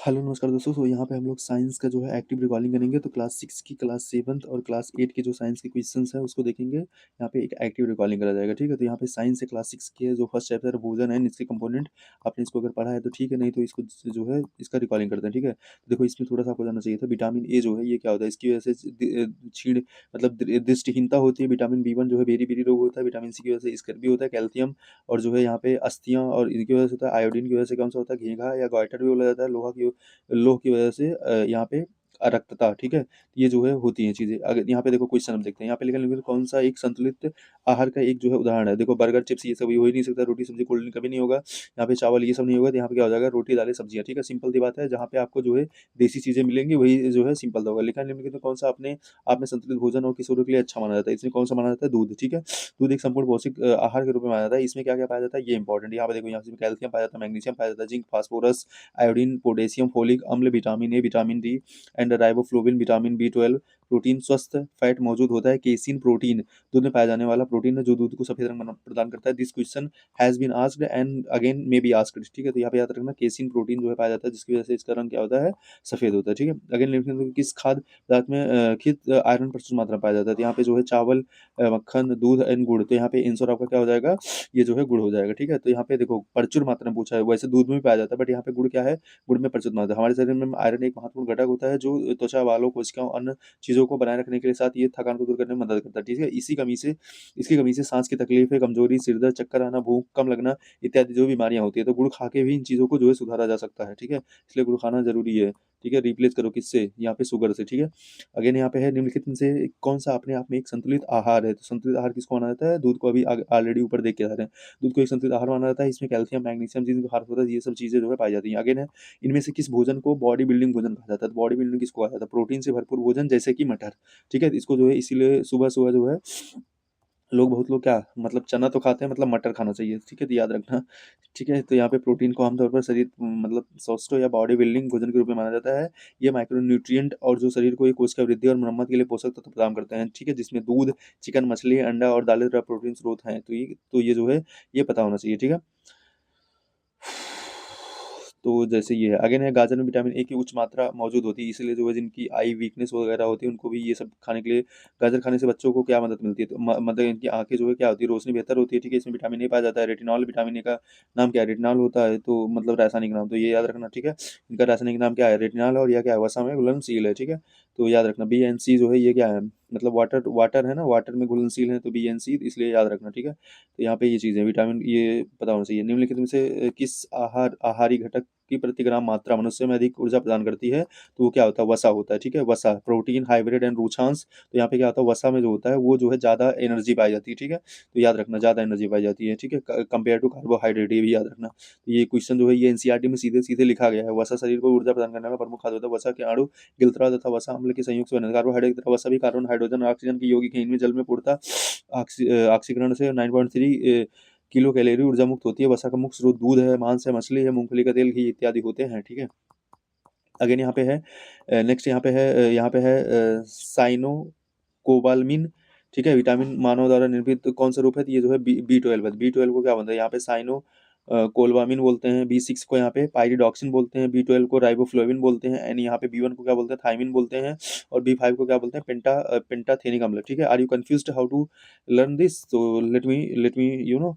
Hello नमस्कार दोस्तों। तो यहाँ पे हम लोग साइंस का जो है एक्टिव रिकॉर्डिंग करेंगे। तो क्लास 6 की, क्लास 7th और क्लास 8 के जो साइंस के क्वेश्चंस हैं उसको देखेंगे। यहाँ पे एक एक्टिव रिकॉर्डिंग करा जाएगा, ठीक है। तो यहाँ पे साइंस से क्लास 6 के जो फर्स्ट चैप्टर भोजन है, इसके कंपोनेंट, आपने इसको अगर पढ़ा है तो ठीक है, नहीं तो इसको जो है इसका रिकॉर्डिंग करते हैं, ठीक है। तो देखो इसमें थोड़ा सा आपको जानना चाहिए था, विटामिन ए जो है ये क्या होता है, इसकी वजह से छीण मतलब दृष्टिहीनता होती है। विटामिन B1 जो है बेरी बेरी रोग होता है। विटामिन सी की वजह से स्कर भी होता है, कैल्शियम और जो है यहाँ पे अस्थियां, और इनकी वजह से होता है आयोडीन की वजह से कौन सा होता है, घेघा या गॉइटर भी बोला जाता है, लोह की वजह से यहाँ पे अरक्तता, ठीक है। ये जो है होती हैं चीज़ें। अगर यहाँ पे देखो क्वेश्चन हम देखते हैं, यहाँ पे लिखा है कौन सा एक संतुलित आहार का एक जो है उदाहरण है। देखो बर्गर चिप्स ये सब ये हो ही नहीं सकता, रोटी सब्जी कोल्ड ड्रिंक कभी नहीं होगा। यहाँ पे चावल ये सब नहीं होगा, तो यहाँ पे क्या हो जाएगा, रोटी दालें सब्जियाँ, ठीक है। सिंपल सी बात है, जहाँ पे आपको जो है देसी चीज़ें मिलेंगी वही जो है सिंपल सा होगा। लिखा है निम्नलिखित में कौन सा अपने आप में संतुलित भोजन और किशोरों के लिए अच्छा माना जाता है। इसमें कौन सा माना जाता है, दूध, ठीक है। दूध एक संपूर्ण पौष्टिक आहार के रूप में माना जाता है। इसमें क्या क्या पाया जाता है, ये इंपॉर्टेंट। यहाँ पे देखो, यहाँ से कैल्शियम पाया जाता है, मैग्नीशियम पाया जाता है, zinc, phosphorus, iodine, potassium, folic अम्ल, vitamin A, vitamin D and riboflavin, vitamin B12, protein, स्वस्थ फैट मौजूद होता है। केसिन प्रोटीन, दूध में पाया जाने वाला प्रोटीन है जो दूध को सफेद रंग प्रदान करता है। This question has been asked and again may be asked, ठीक है। तो यहाँ पे याद रखना, केसिन प्रोटीन जो है पाया जाता है जिसकी वजह से इसका रंग क्या होता है, सफेद होता है, ठीक है। अगेन लिखना, किस खाद्य पदार्थ में खित आयरन प्रचुर मात्रा में पाया जाता है। तो यहाँ पे जो है चावल, मक्खन, दूध एंड गुड़। तो यहाँ पे आंसर आपका क्या हो जाएगा, ये जो है गुड़ हो जाएगा, ठीक है। तो यहाँ पे देखो प्रचुर मात्रा में पूछा है, वैसे दूध में भी पाया जाता है बट यहाँ पे गुड़ क्या है, गुड़ में प्रचुर मात्रा। हमारे शरीर में आयरन एक महत्वपूर्ण घटक होता है जो त्वचा, बालों, कोशिकाओं, अन्य चीजों को बनाए रखने के लिए, साथ ये थकान को दूर करने में मदद करता है, ठीक है। इसकी कमी से सांस की तकलीफें, कमजोरी, सिरदर्द, चक्कर आना, भूख कम लगना इत्यादि जो बीमारियां होती है, तो गुड़ खा के भी इन चीजों को जो है सुधारा जा सकता है, ठीक है। इसलिए गुड़ खाना जरूरी है, ठीक है। रिप्लेस करो किससे, यहाँ पे शुगर से, ठीक है। अगेन यहाँ पे है निम्नलिखित में से कौन सा अपने आप में एक संतुलित आहार है। तो संतुलित आहार किसको माना जाता है, दूध को अभी ऑलरेडी ऊपर देख के आ रहे हैं। दूध को एक संतुलित आहार माना जाता है। इसमें कैल्शियम, मैग्नीशियम, जिंक, फास्फोरस ये सब चीजें जो है पाई जाती हैं। अगेन है, इनमें से किस भोजन को बॉडी बिल्डिंग भोजन कहा जाता है। तो बॉडी बिल्डिंग किसको कहा जाता है, प्रोटीन से भरपूर भोजन जैसे कि मटर, ठीक है। इसको जो है इसीलिए सुबह सुबह जो है बहुत लोग क्या मतलब चना तो खाते हैं, मतलब मटर खाना चाहिए, ठीक है। तो याद रखना, ठीक है। तो यहाँ पे प्रोटीन को आमतौर पर शरीर मतलब स्वास्थ्य या बॉडी बिल्डिंग भोजन के रूप में माना जाता है। ये माइक्रोन्यूट्रिएंट और जो शरीर को एक कोशिका वृद्धि और मरम्मत के लिए पोषक तत्व प्रदान करते हैं, ठीक है। जिसमें दूध, चिकन, मछली, अंडा और दालें तरह प्रोटीन स्रोत हैं। तो ये जो है ये पता होना चाहिए, ठीक है। तो जैसे ये है, अगेन है, गाजर में विटामिन ए की उच्च मात्रा मौजूद होती है, इसलिए जो है जिनकी आई वीकनेस वगैरह होती है उनको भी ये सब खाने के लिए, गाजर खाने से बच्चों को क्या मदद मिलती है, तो मतलब इनकी आंखें जो है क्या होती है, रोशनी बेहतर होती है, ठीक है। इसमें विटामिन ए पाया जाता है। रेटिनॉल, विटामिन ए का नाम क्या है, रेटिनॉल होता है, तो मतलब रासायनिक नाम, तो ये याद रखना, ठीक है। इनका रासायनिक नाम क्या है, रेटिनॉल, और यह क्या है, वसा में घुलनशील है, ठीक है। तो याद रखना, B and C जो है ये क्या है, मतलब वाटर वाटर है ना, वाटर में घुलनशील है, तो B and C, इसलिए याद रखना, ठीक है। तो यहाँ पे ये चीज़ है, विटामिन ये पता होना चाहिए। निम्नलिखित में से किस आहारी घटक की प्रति ग्राम मात्रा मनुष्य में अधिक ऊर्जा प्रदान करती है। तो वो क्या होता है, वसा होता है, ठीक है। वसा, प्रोटीन, हाइब्रिड एंड रूक्षांश। तो यहाँ पे क्या होता है, वसा में जो होता है वो जो है ज़्यादा एनर्जी पाई जाती है, ठीक है। तो याद रखना, ज़्यादा एनर्जी पाई जाती है, ठीक है, कंपेयर टू कार्बोहाइड्रेट, ये भी याद रखना। तो ये क्वेश्चन जो है ये एनसीईआरटी में सीधे सीधे लिखा गया है। वसा शरीर को ऊर्जा प्रदान करने का प्रमुख खाद्य होता है। वसा के अणु गिलतरा तथा वसा अम्ल के संयुक्त से बने, कार्बोहाइड्रेट तथा वसा भी कार्बन, हाइड्रोजन और ऑक्सीजन की यौगिक है। इनमें जल में पूर्णतः ऑक्सीकरण से 9.3 किलो कैलोरी ऊर्जा मुक्त होती है। वसा का मुख्य स्रोत दूध है, मांस है, मछली है, मूंगफली का तेल, घी इत्यादि होते हैं, ठीक है। अगेन यहाँ पे है, नेक्स्ट यहाँ पे है साइनो कोबालमिन, ठीक है। विटामिन मानव द्वारा निर्मित कौन सा रूप है, तो ये जो है B12 है। B12 को क्या बनता है, यहाँ पे साइनो कोलवामिन बोलते हैं। B6 को यहाँ पे पायरिडॉक्सिन बोलते हैं। B12 को राइबोफ्लोविन बोलते हैं। एंड यहाँ पे B1 को क्या बोलते हैं, थायमिन बोलते हैं। और B5 को क्या बोलते हैं, पेंटाथेनिक अम्ल, ठीक है। Are you confused how to learn this, तो लेट मी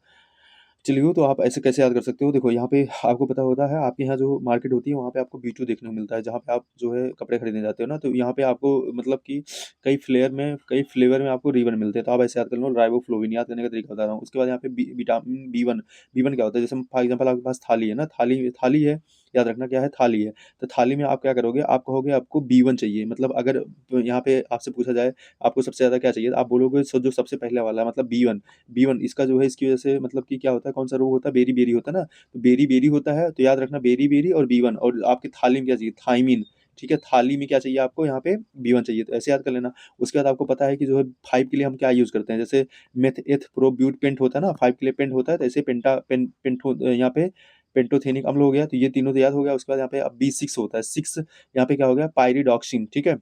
चलिए, तो आप ऐसे कैसे याद कर सकते हो, देखो यहाँ पे आपको पता होता है, आपके यहाँ जो मार्केट होती है वहाँ पे आपको B2 देखने को मिलता है, जहाँ पे आप जो है कपड़े खरीदने जाते हो ना, तो यहाँ पे आपको मतलब कि कई फ्लेवर में आपको रिबन मिलते हैं। तो आप ऐसे याद कर लो, राइबोफ्लोविन, याद करने का तरीका बता रहा हूँ। उसके बाद यहाँ पे विटामिन B1। B1 क्या होता है, जैसे फॉर एग्जाम्पल आपके पास थाली है ना, थाली थाली है, याद रखना क्या है, थाली है। तो थाली में आप क्या करोगे, आप कहोगे आपको B1 चाहिए, मतलब अगर यहाँ पे आपसे पूछा जाए आपको सबसे ज़्यादा क्या चाहिए, आप बोलोगे जो सबसे पहले वाला है, मतलब B1। इसका जो है इसकी वजह से मतलब कि क्या होता है, कौन सा रोग होता है, बेरी बेरी होता है ना, तो बेरी बेरी होता है। तो याद रखना, बेरी बेरी और B1, और आपकी थाली में क्या चाहिए, थाइमिन, ठीक है। थाली में क्या चाहिए आपको, यहाँ पे B1 चाहिए, तो ऐसे याद कर लेना। उसके बाद आपको पता है कि जो है 5 के लिए हम क्या यूज़ करते हैं, जैसे मेथ एथ प्रो ब्यूट पेंट होता है ना, 5 के लिए पेंट होता है, तो ऐसे यहाँ पे पेंटोथेनिक अम्ल हो गया। तो ये तीनों तो याद हो गया। उसके बाद यहाँ पे अब B6 होता है, 6 यहाँ पे क्या हो गया, पायरिडॉक्सिन, ठीक है।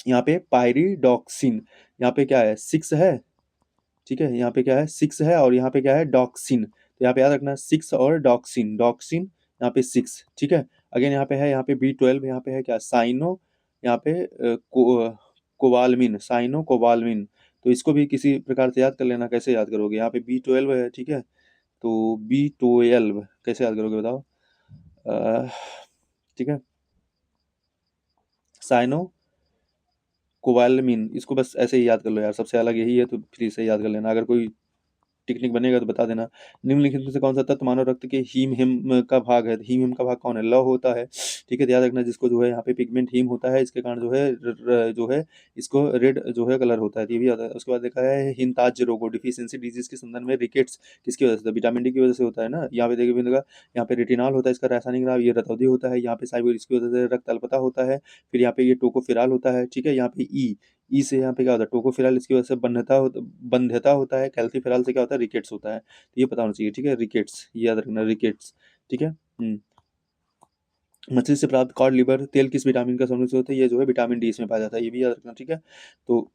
यहाँ पे पायरिडॉक्सिन, यहाँ पे क्या है, 6 है, ठीक है। यहाँ पे क्या है, 6 है, और यहाँ पे क्या है, डॉक्सिन। तो यहाँ पे याद रखना 6 और डॉक्सिन, डॉक्सिन यहाँ पे 6, ठीक है। अगेन यहाँ पे B12, यहाँ पे है क्या, साइनो, यहाँ पे कोबालमिन, साइनो कोबालमिन। तो इसको भी किसी प्रकार से याद कर लेना। कैसे याद करोगे, यहाँ पे B12 है, ठीक है, तो B12 कैसे याद करोगे बताओ। अ, ठीक है, साइनो कोबालमिन, इसको बस ऐसे ही याद कर लो यार, सबसे अलग यही है, तो फिर इसे याद कर लेना। अगर कोई टेक्निक बनेगा तो बता देना। निम्नलिखित में से कौन सा तत्व मानव रक्त के हीम हिम का भाग है। हीम हिम का भाग कौन है, लव होता है, ठीक है, ध्यान रखना। जिसको जो है यहाँ पे पिगमेंट हीम होता है, इसके कारण जो है जो है इसको रेड जो है कलर होता है, ये भी आता है। उसके बाद देखा है हिमताज रोगो डिफिशियंसी डिजीज के संदर्भ में रिकेट्स किसकी वजह से, विटामिन डी की वजह से होता है ना। यहाँ पे देखिए बिंदु का, यहाँ पे रेटिनॉल होता है, इसका रासायनिक नाम, ये रतौंधी होता है। यहाँ पे साइबोर, इसकी वजह से रक्त अल्पता होता है। फिर यहाँ पे ये टोकोफेराल होता है, ठीक है। यहाँ पे ई से यहाँ पे क्या होता है, टोकोफेराल, इसकी वजह से बंध्यता होता है। कैल्सीफेराल से क्या होता है, रिकेट्स होता है। तो ये पता होना चाहिए, ठीक है, रिकेट्स, ये याद रखना, रिकेट्स, ठीक है। मछली से प्राप्त कॉड लिवर तेल किस विटामिन का समृद्ध होता है, ये जो है विटामिन डी इसमें पाया जाता है, ये भी याद रखना, ठीक है। तो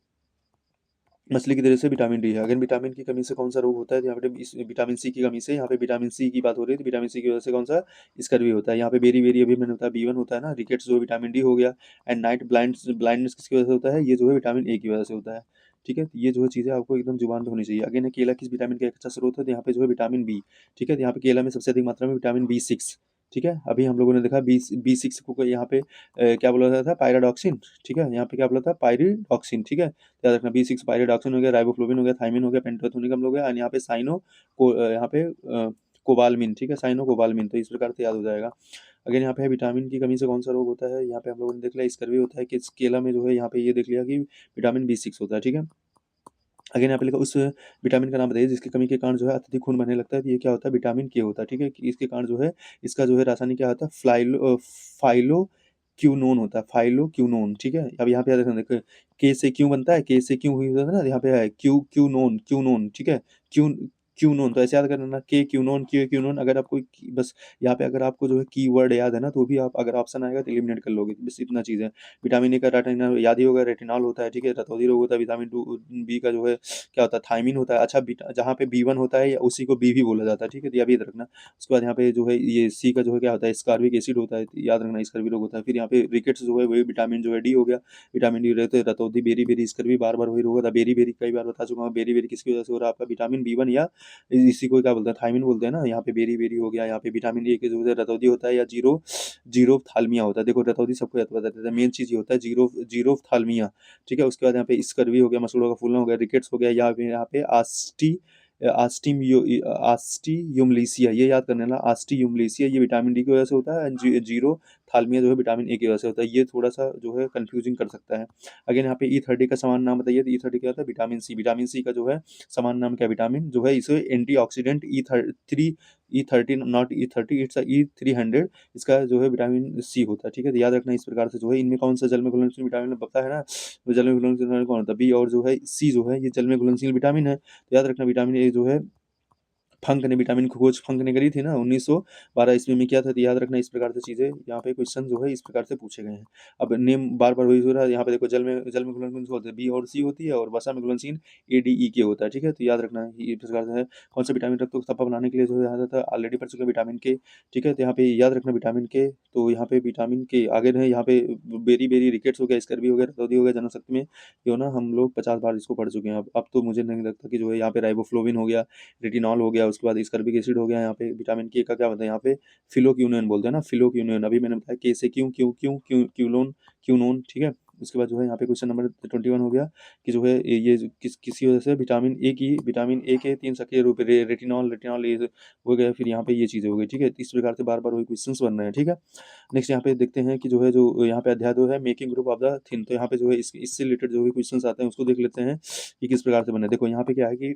मछली की तरह से विटामिन डी है। अगर विटामिन की कमी से कौन सा रोग होता है, तो यहाँ पे इस विटामिन सी की कमी से, यहाँ पे विटामिन सी की बात हो रही है, तो विटामिन सी की वजह से कौन सा, स्कर्वी होता है। यहाँ पे बेरी बेरी अभी मैंने बताया B1 होता है ना, रिकेट्स जो विटामिन डी हो गया। एंड नाइट ब्लाइंडनेस किसकी वजह से होता है, ये जो है विटामिन ए की वजह से होता है, ठीक है। तो ये जो है चीज़ें आपको एकदम जुबान पे होनी चाहिए। अगेन है केला किस विटामिन का एक अच्छा स्रोत है, तो यहाँ पे जो है विटामिन बी, ठीक है। तो यहाँ पे केला में सबसे अधिक मात्रा में विटामिन B6, ठीक है। अभी हम लोगों ने देखा B6 को यहाँ पे क्या बोला जाता था, पायराडॉक्सिन, ठीक है। यहाँ पे क्या बोला था, पायरिडॉक्सिन, ठीक है। याद रखना B6 पायरिडॉक्सिन हो गया, राइबोफ्लोविन हो गया, थाइमिन हो गया, पेंटोथेनिक अम्ल हो गया, और यहाँ पे साइनो को यहाँ पे कोबालमिन, ठीक है, साइनो कोबालमिन। तो इस प्रकार से याद हो जाएगा। अगर यहाँ पे विटामिन की कमी से कौन सा रोग होता है, यहाँ पे हम लोगों ने देख लिया स्कर्वी होता है, कि केला में जो है यहाँ पे ये देख लिया कि विटामिन B6 होता है, ठीक है। अगेन यहाँ पे लिखा उस विटामिन का नाम बताइए जिसकी कमी के कारण जो है अत्यधिक खून बहने लगता है, तो ये क्या होता है, विटामिन के होता है, ठीक है। कि इसके कारण जो है, इसका जो है रासायनिक क्या होता है, फाइलो क्यूनोन होता है, फाइलो क्यूनोन, ठीक है। अब यहाँ पे याद रखना, देखो के से क्यों बनता है, के से क्यों हुई होता है ना, यहाँ पे है क्यूनोन, क्यूनोन, ठीक है, क्यू क्यूनोन। तो ऐसे याद करना, के क्यूनोन, क्यू क्यूनोन। अगर आपको बस यहाँ पे अगर आपको जो है कीवर्ड याद है ना, तो भी आप अगर ऑप्शन आएगा तो एलिमिनेट कर लोगे, बस इतना चीज़ है। विटामिन ए का रेटिनॉल याद ही होगा, रेटिनॉल होता है, ठीक है। रतौंधी रोग होता है, विटामिन बी का जो है क्या होता है, थायमिन होता है। अच्छा, जहाँ पे B1 होता है, या उसी को बी भी बोला जाता है, ठीक है। तो यह भी याद रखना। उसके बाद यहाँ पे जो है ये सी का जो है क्या होता है, स्कारबिक एसिड होता है, तो याद रखना, स्कर्वी रोग होता है। फिर यहाँ पे रिकेट्स जो है वही विटामिन जो है डी हो गया, विटामिन डी रहते, रतौंधी, बेरी बेरी, स्कर्वी, बार बार वही रोग होता है। बेरी बेरी कई बार बता चुका हूँ, बेरी बेरी किसकी वजह से हो रहा है, आपका विटामिन B1, या इसी को क्या बोलते हैं, थायमिन बोलते हैं ना। यहाँ पे बेरी बेरी हो गया, यहाँ पे विटामिन ए की जो है रतौंधी होता है, या जीरोफ्थाल्मिया होता है। देखो रतौंधी सबको याद बता देता है, मेन चीज़ ये होता है जीरोफ्थाल्मिया, ठीक है। उसके बाद यहाँ पे स्कर्वी हो गया, मसूड़ों का फूलना हो गया, रिकेट्स हो गया, यहाँ पे आस्टियोमलीसिया, ये याद करने ना, आस्टियोमलीसिया, ये विटामिन डी की वजह से होता है। जीरो थालमिया जो है विटामिन ए की वजह से होता है। ये थोड़ा सा जो है कंफ्यूजिंग कर सकता है। अगेन यहाँ पे E30 का समान नाम बताइए, तो E30 क्या होता है, विटामिन सी। विटामिन सी का जो है समान नाम क्या, विटामिन जो है, इसे antioxidant E30 not E30, it's E300, इसका जो है विटामिन सी होता है, ठीक है। तो याद रखना, इस प्रकार से जो है इनमें कौन सा जल में घुलनशील विटामिन पता है ना, तो जल में घुलनशील विटामिन कौन होता है, बी। और जो है सी जो है ये जल में घुलनशील विटामिन है। तो याद रखना, विटामिन ए जो है फंक ने विटामिन की खोज फंक ने करी थी ना, 1912 ईस्वी में किया था। तो याद रखना, इस प्रकार से चीजें यहाँ पे क्वेश्चन जो है इस प्रकार से पूछे गए हैं। अब नेम बार बार वही हो रहा है, यहाँ पे देखो जल में घुलनशील होते हैं, बी और सी होती है, और वसा में घुलनशील ADE के होता है, ठीक है। तो याद रखना ये इस प्रकार से है। कौन सा विटामिन रक्त को सफा बनाने के लिए जो है आता था, ऑलरेडी पढ़ चुके हैं, विटामिन के, ठीक है। तो यहाँ पे याद रखना विटामिन के, तो यहाँ पे विटामिन के आगे है, यहाँ पे बेरी बेरी, रिकेट्स हो गया, स्कर्वी हो गया, रतौंधी हो गया, जनशक्ति में ये ना हम लोग 50 बार इसको पढ़ चुके हैं। अब तो मुझे नहीं लगता कि जो है यहाँ पे राइबोफ्लोविन हो गया, रेटिनॉल हो गया, उसके बाद स्कर्बिक एसिड हो गया। यहाँ पे विटामिन के का क्या होता है, यहाँ पे फिलोक्यूनिन बोलते हैं ना, फिलोक्यूनिन। अभी मैंने बताया के से क्यों क्यों क्यों क्यों क्यूलोन क्यूनोन, ठीक है। उसके बाद जो है यहाँ पे क्वेश्चन नंबर 21 हो गया, कि जो है ये किसी वजह से विटामिन ए के 3 सक्रिय रूप रेटिनॉल रेटिनॉल ये हो गया। फिर यहाँ पे ये चीज़ें हो गई, ठीक है। इस प्रकार से बार बार वही क्वेश्चन बन रहे हैं, ठीक है। नेक्स्ट यहाँ पे देखते हैं कि जो है, जो यहाँ पे अध्याय 2 है, making group of the thin. तो यहाँ पे जो है इससे रिलेटेड जो भी क्वेश्चन आते हैं उसको देख लेते हैं कि किस प्रकार से बने। देखो यहाँ पे क्या है कि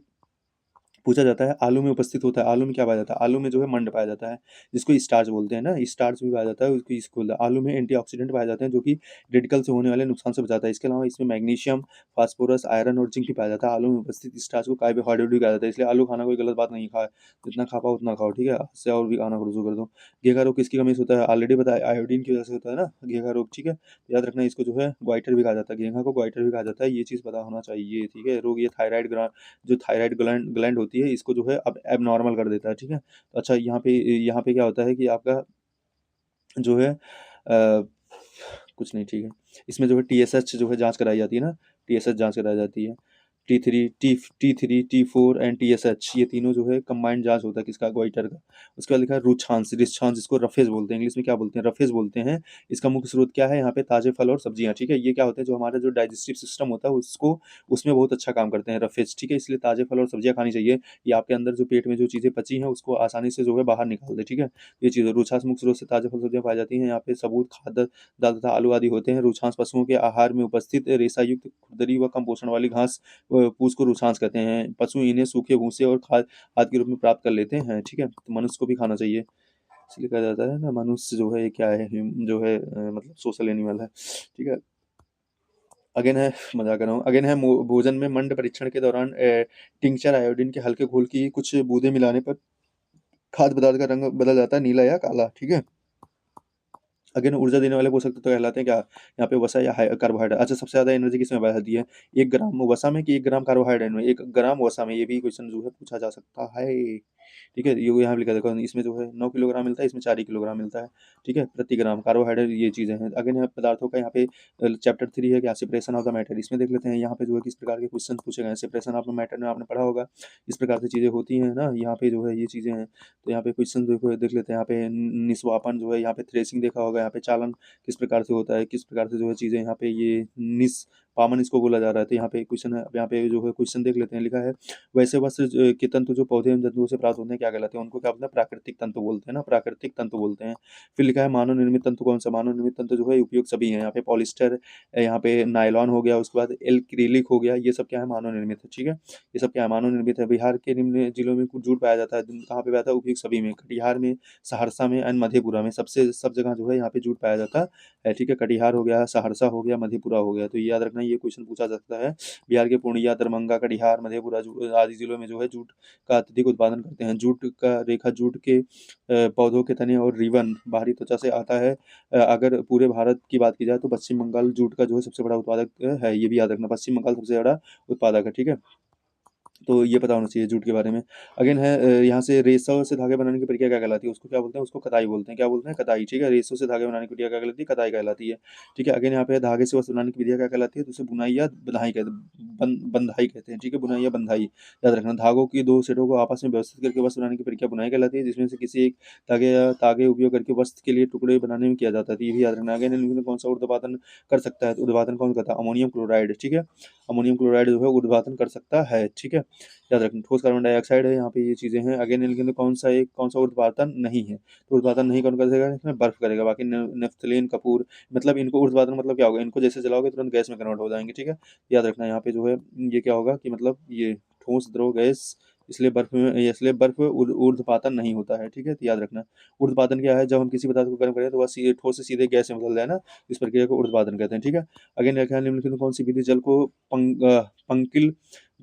पूछा जाता है, आलू में उपस्थित होता है, आलू में क्या पाया जाता है, आलू में जो है मंड पाया जाता है, जिसको स्टार्च बोलते हैं ना, स्टार्च भी पाया जाता है, उसको इसको बोलते हैं। आलू में एंटीऑक्सीडेंट पाए जाते हैं, जो कि रेडिकल से होने वाले नुकसान से बचाता है। इसके अलावा इसमें मैग्नीशियम, फास्फोरस, आयरन और जिंक भी पाया जाता है। आलू में उपस्थित स्टार्च को कार्बोहाइड्रेट भी कहा जाता है, इसलिए आलू खाना कोई गलत बात नहीं, खाए जितना खा पाओ उतना खाओ, ठीक है। इससे और भी खाना शुरू कर दो। घेघा रोग किसकी कमी से होता है, ऑलरेडी बताया, आयोडीन की वजह से होता है ना घेघा रोग, ठीक है। याद रखना, इसको जो है ग्वाइटर भी कहा जाता है, घेघा को ग्वाइटर भी कहा जाता है, ये चीज़ पता होना चाहिए, ठीक है। रोग ये थायराइड ग्लैंड होती है, इसको जो है अब एबनॉर्मल कर देता है, ठीक है। तो अच्छा, यहाँ पे क्या होता है कि आपका जो है कुछ नहीं, ठीक है। इसमें जो है टीएसएच जो है जाँच कराई जाती है ना, टीएसएच जाँच कराई जाती है। टी3, टी4 एंड टीएसएच, ये तीनों जो है कंबाइंड जाँच होता है किसका, गोइटर का। उसके बाद लिखा है रुछांस, रिछांस, जिसको रफेज बोलते हैं, इंग्लिश में क्या बोलते हैं, रफेज बोलते हैं। इसका मुख्य स्रोत क्या है, यहाँ पे ताज़े फल और सब्जियाँ, ठीक है। ये क्या होता है, जो हमारा जो डाइजेस्टिव सिस्टम होता है उसको, उसमें बहुत अच्छा काम करते हैं रफेज, ठीक है। इसलिए ताज़े फल और सब्जियाँ खानी चाहिए। ये आपके अंदर जो पेट में जो चीज़ें पची हैं उसको आसानी से जो है बाहर निकाल दे, ठीक है। ये चीज़ है। रुछांस मुख्य स्रोत से ताज़े फल सब्जियाँ पाई जाती हैं। यहाँ पे सबूत खाद्य दाल तथा आलू आदि होते हैं। रुछांस पशुओं के आहार में उपस्थित रेशा युक्त खुरदरी व कम पोषण वाली घास पूँछ को रुछांस कहते हैं। पशु इन्हें सूखे भूसे और खाद खाद के रूप में प्राप्त कर लेते हैं, ठीक है। तो मनुष्य को भी खाना चाहिए। इसलिए कहा जाता है ना, मनुष्य जो है ये क्या है, जो है मतलब सोशल एनिमल है, ठीक है। अगेन है, मजाक कर रहा हूँ। अगेन है, भोजन में मंड परीक्षण के दौरान टिंचर आयोडीन के हल्के घोल की कुछ बूंदे मिलाने पर खाद्य पदार्थ का रंग बदल जाता है, नीला या काला, ठीक है। अगेन, ऊर्जा देने वाले पोषक तत्व कहलाते हैं क्या, यहाँ पे वसा या कार्बोहाइड्रेट। अच्छा, सबसे ज्यादा एनर्जी किसमें पाई जाती है, 1 ग्राम वसा में कि 1 ग्राम कार्बोहाइड्रेट में, 1 ग्राम वसा में, ये भी क्वेश्चन जो है पूछा जा सकता है, ठीक है। ये यहाँ पे लिखा देखो, इसमें जो है 9 किलोग्राम मिलता है, इसमें 4 ही किलोग्राम मिलता है, ठीक है, प्रति ग्राम कार्बोहाइड्रेट, ये चीजें हैं। अगेन यहाँ पदार्थों का, यहाँ पे चैप्टर 3 है क्या, सेपरेशन ऑफ द मैटर, इसमें देख लेते हैं यहाँ पे जो है किस प्रकार के क्वेश्चन पूछे गए हैं। सेपरेशन ऑफ द मैटर में आपने पढ़ा होगा, इस प्रकार से चीजें होती हैं ना, यहाँ पे जो है ये चीजें हैं। तो यहाँ पे क्वेश्चन देखो, देख लेते हैं। यहाँ पे निस्वापन जो है, यहाँ पे थ्रेसिंग देखा होगा, यहाँ पे चालन किस प्रकार से होता है, किस प्रकार से जो है चीजें, यहाँ पे ये निष्पामन इसको बोला जा रहा है। तो यहाँ पे क्वेश्चन है, अब यहाँ पे जो है क्वेश्चन देख लेते हैं। लिखा है, वैसे वस्त्र के तंतु जो पौधे एवं जंतुओं से प्राप्त होते हैं क्या कहलाते हैं, उनको क्या बोलते हैं, प्राकृतिक तंतु बोलते हैं ना, प्राकृतिक तंतु बोलते हैं। फिर लिखा है, मानव निर्मित तंतु कौन सा, मानव निर्मित तंतु जो है उपयोग सभी है। यहाँ पे पॉलिस्टर, यहाँ पे नायलॉन हो गया, उसके बाद एल्क्रिलिक हो गया, ये सब क्या है, मानव निर्मित है, ठीक है। ये सब क्या है, मानव निर्मित है। बिहार के निम्न जिलों में कुछ जूट पाया जाता है, कहाँ पे पाया जाता है, उपयोग सभी में, कटिहार में, सहरसा में एंड मधेपुरा में, सबसे सब जगह जो है यहाँ पे जूट पाया जाता है, ठीक है। कटिहार हो गया, सहरसा हो गया, मधेपुरा हो गया, तो ये याद रखना, ये क्वेश्चन पूछा जा सकता है। बिहार के पूर्णिया, दरभंगा, कटिहार, मधेपुरा आदि जिलों में जो है जूट का अत्यधिक उत्पादन करते हैं। जूट का रेखा, जूट के पौधों के तने और रिबन बाहरी त्वचा से आता है। अगर पूरे भारत की बात की जाए तो पश्चिम बंगाल जूट का जो है सबसे बड़ा उत्पादक है, ये भी याद रखना, पश्चिम बंगाल सबसे बड़ा उत्पादक है, ठीक है। तो ये पता होना चाहिए जूट के बारे में। अगेन है, यहाँ से रेशा से धागे बनाने की प्रक्रिया क्या कहलाती है, उसको क्या बोलते हैं, उसको कताई बोलते हैं, क्या बोलते हैं, कताई, ठीक है। रेशों से धागे बनाने की प्रक्रिया क्या कहलाती है, कताई कहलाती है, ठीक है। अगेन यहाँ पे धागे से वस्त्र बनाने की विधिया क्या कहलाती है, तो उसे बुनाई या बंधाई कहते हैं, बंधाई कहते हैं, ठीक है, बुनाई या बंधाई, याद रखना। धागों की 2 सेटों को आपस में व्यवस्थित करके वस्त्र बनाने की प्रक्रिया बुनाई कहलाती है, जिसमें से किसी एक धागे या तागे उपयोग करके वस्त्र के लिए टुकड़े बनाने में किया जाता है, तो ये भी याद रखना। अगेन इनमें कौन सा ऊर्ध्वपातन कर सकता है, तो ऊर्ध्वपातन कौन करता है, अमोनियम क्लोराइड, ठीक है। अमोनियम क्लोराइड जो है ऊर्ध्वपातन कर सकता है, ठीक है, याद रखना। ठोस कार्बन डाइऑक्साइड है, यहाँ पे ये चीजें हैं। अगेन इनके अंदर कौन सा ऊर्ध्वपातन नहीं है, तो ऊर्ध्वपातन नहीं कौन करेगा, इसमें बर्फ करेगा। बाकी नेफ्थलीन, कपूर, मतलब इनको ऊर्ध्वपातन मतलब क्या होगा, इनको जैसे जलाओगे तुरंत गैस में कन्वर्ट हो जाएंगे, ठीक है। याद रखना, यहाँ पे जो है ये क्या होगा कि मतलब ये ठोस द्रव गैस, इसलिए बर्फ ऊर्ध्वपातन नहीं होता है, ठीक है। तो याद रखना, ऊर्ध्वपातन क्या है, जब हम किसी पदार्थ को गर्म करें तो वह सीधे ठोस से सीधे गैस में बदल जाए ना, इस प्रक्रिया को ऊर्ध्वपातन कहते हैं, ठीक है। अगेन निम्नलिखित में कौन सी विधि जल को पंकिल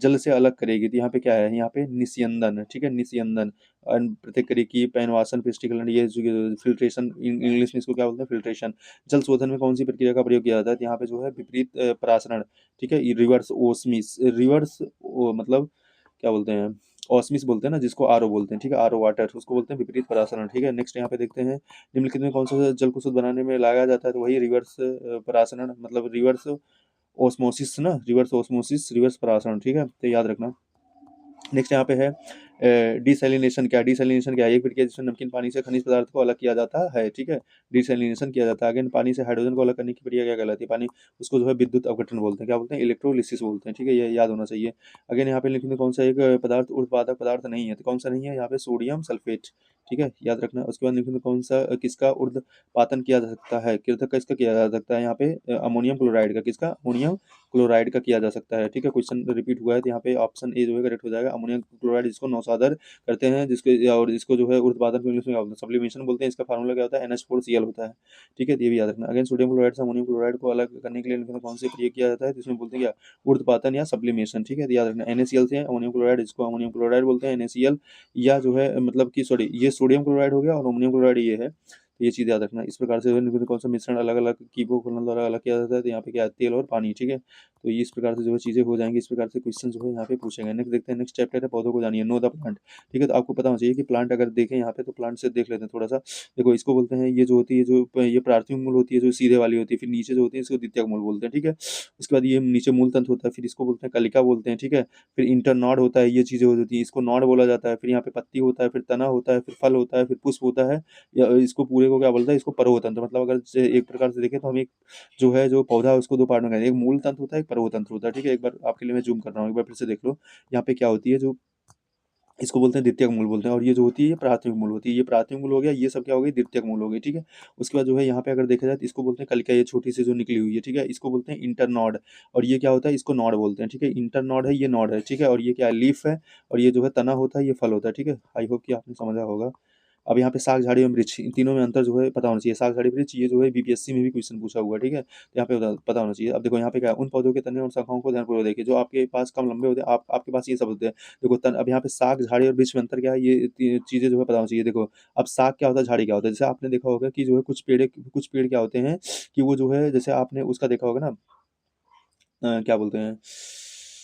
जल से अलग करेगी, तो यहाँ पे क्या है, यहाँ पे निस्यंदन, ठीक है, निस्यंदन, प्रतिक्रिया पैनवासन, पिस्टिकलन, ये फिल्ट्रेशन, इंग्लिश में इसको क्या बोलते हैं, फिल्ट्रेशन। जल शोधन में कौन सी प्रक्रिया का प्रयोग किया जाता है, तो यहाँ पे जो है विपरीत परासरण, ठीक है, रिवर्स ओस्मिस, मतलब क्या बोलते हैं, ऑस्मिस बोलते हैं ना, जिसको आरओ बोलते हैं, ठीक है, आरओ वाटर, उसको बोलते हैं विपरीत परासरण, ठीक है। नेक्स्ट यहाँ पे देखते हैं, निम्नलिखित में कौन सा जल को शुद्ध बनाने में लगाया जाता है, तो वही रिवर्स परासरण, मतलब रिवर्स ओस्मोसिस ना, रिवर्स ओस्मोसिस, रिवर्स परासरण, ठीक है। तो याद रखना। नेक्स्ट यहाँ पे है डिसैलिनेशन, डिसैलिनेशन क्या है, एक प्रक्रिया जिसमें नमकीन पानी से खनिज पदार्थ को अलग किया जाता है, ठीक है, डिसैलिनेशन किया जाता है। अगेन पानी से हाइड्रोजन को अलग करने की प्रक्रिया क्या कहलाती है, पानी, उसको जो है विद्युत अपघटन बोलते हैं, क्या बोलते हैं, इलेक्ट्रोलिसिस बोलते हैं, ठीक है, ये याद होना चाहिए। अगेन यहाँ पे लिखने कौन सा एक पदार्थ उत्पादक पदार्थ नहीं है, तो कौन सा नहीं है, यहाँ पे सोडियम सल्फेट, ठीक है, याद रखना। उसके बाद लिखने कौन सा किसका ऊर्ध्वपातन किया जा सकता है, कृतक का इसका किया जा सकता है, यहाँ पे अमोनियम क्लोराइड का, किसका, अमोनियम क्लोराइड का किया जा सकता है, ठीक है। क्वेश्चन रिपीट हुआ है, तो यहाँ पे ऑप्शन ए जो है करेक्ट हो जाएगा, अमोनियम क्लोराइड, जिसको नौसादर करते हैं, जिसको और इसको जो है ऊर्ध्वपातन को इंग्लिश में क्या बोलते हैं, सब्लिमेशन बोलते हैं। इसका फार्मूला क्या होता है, NH4Cl होता है, ठीक है, तो ये भी याद रखना। अगेन सोडियम क्लोराइड से अमोनियम क्लोराइड को अलग करने के लिए इनमें कौन से प्रयोग किया जाता है, तो इसमें बोलते हैं क्या, ऊर्ध्वपातन या सब्लिमेशन, ठीक है, तो याद रखना। NaCl से अमोनियम क्लोराइड, इसको अमोनियम क्लोराइड बोलते हैं, NaCl, या जो है मतलब कि सॉरी, ये सोडियम क्लोराइड हो गया और अमोनियम क्लोराइड ये है, तो ये चीज़ याद रखना। इस प्रकार से जो है निम्नलिखित कौन सा मिश्रण अलग-अलग कीबो खोलने द्वारा अलग किया जाता है, तो यहाँ पे क्या है तेल और पानी, ठीक है। तो ये इस प्रकार से जो है चीज़ें हो जाएँगी, इस प्रकार से क्वेश्चन जो है यहाँ पे पूछे गए। नेक्स्ट देखते हैं, नेक्स्ट चैप्टर है पौधों को जानिए, नो द प्लांट, ठीक है। तो आपको पता होना चाहिए कि प्लांट अगर देखें यहाँ पे तो प्लांट से देख लेते हैं थोड़ा-सा। देखो इसको बोलते हैं, ये जो होती है जो ये प्राथमिक मूल होती है जो सीधे वाली होती है, फिर नीचे जो होती है इसको द्वितीयक मूल बोलते हैं, ठीक है। उसके बाद ये नीचे मूल तंत्र होता है, फिर इसको बोलते हैं कलिका बोलते हैं, ठीक है। फिर इंटरनॉड होता है, ये चीज़ें हो जाती हैं, इसको नॉड बोला जाता है। फिर यहाँ पे पत्ती होता है, फिर तना होता है, फिर फल होता है, फिर पुष्प होता है। या इसको पूरे को क्या बोलता है, इसको पर्वतंत्र, मतलब अगर से एक प्रकार से देखें तो हम एक जो है जो पौधा है उसको दो पार्ट में करेंगे, एक मूल तंत्र होता है, एक पर्वतंत्र होता है, ठीक है। एक बार आपके लिए मैं जूम कर रहा हूँ, एक बार फिर से देख लो। यहाँ पे क्या होती है जो इसको बोलते हैं द्वितीयक मूल बोलते हैं, और ये जो होती है ये प्राथमिक मूल होती है। ये प्राथमिक मूल हो गया, ये सब क्या हो गई द्वितीयक मूल हो गई, ठीक है। उसके बाद जो है यहाँ पे अगर देखा जाए तो इसको बोलते हैं कलिका, ये छोटी सी जो निकली हुई है, ठीक है। इसको बोलते हैं इंटरनॉड, और ये क्या होता है इसको नॉड बोलते हैं, ठीक है। इंटरनॉड है, ये नॉड है, ठीक है। और ये क्या है लीफ है, और ये जो है तना होता है, ये फल होता है, ठीक है। आई होप कि आपने समझा होगा। अब यहाँ पे साग, झाड़ी और वृक्ष, इन तीनों में अंतर जो है पता होना चाहिए। साग, झाड़ी, वृक्ष ये जो है बीपीएससी में भी क्वेश्चन पूछा हुआ है, ठीक है। तो यहाँ पे पता होना चाहिए। अब देखो यहाँ पे क्या है, उन पौधों के तने और शाखाओं को ध्यानपूर्वक देखिए जो आपके पास कम लंबे होते हैं, आपके पास ये सब होते हैं। देखो तन, अब यहाँ पे साग, झाड़ी और वृक्ष में अंतर क्या है, ये चीज़ें जो है पता होनी चाहिए। देखो अब साग क्या होता है, झाड़ी क्या होता है। जैसे आपने देखा होगा कि जो है कुछ पेड़ क्या होते हैं कि वो जो है, जैसे आपने उसका देखा होगा ना, क्या बोलते हैं,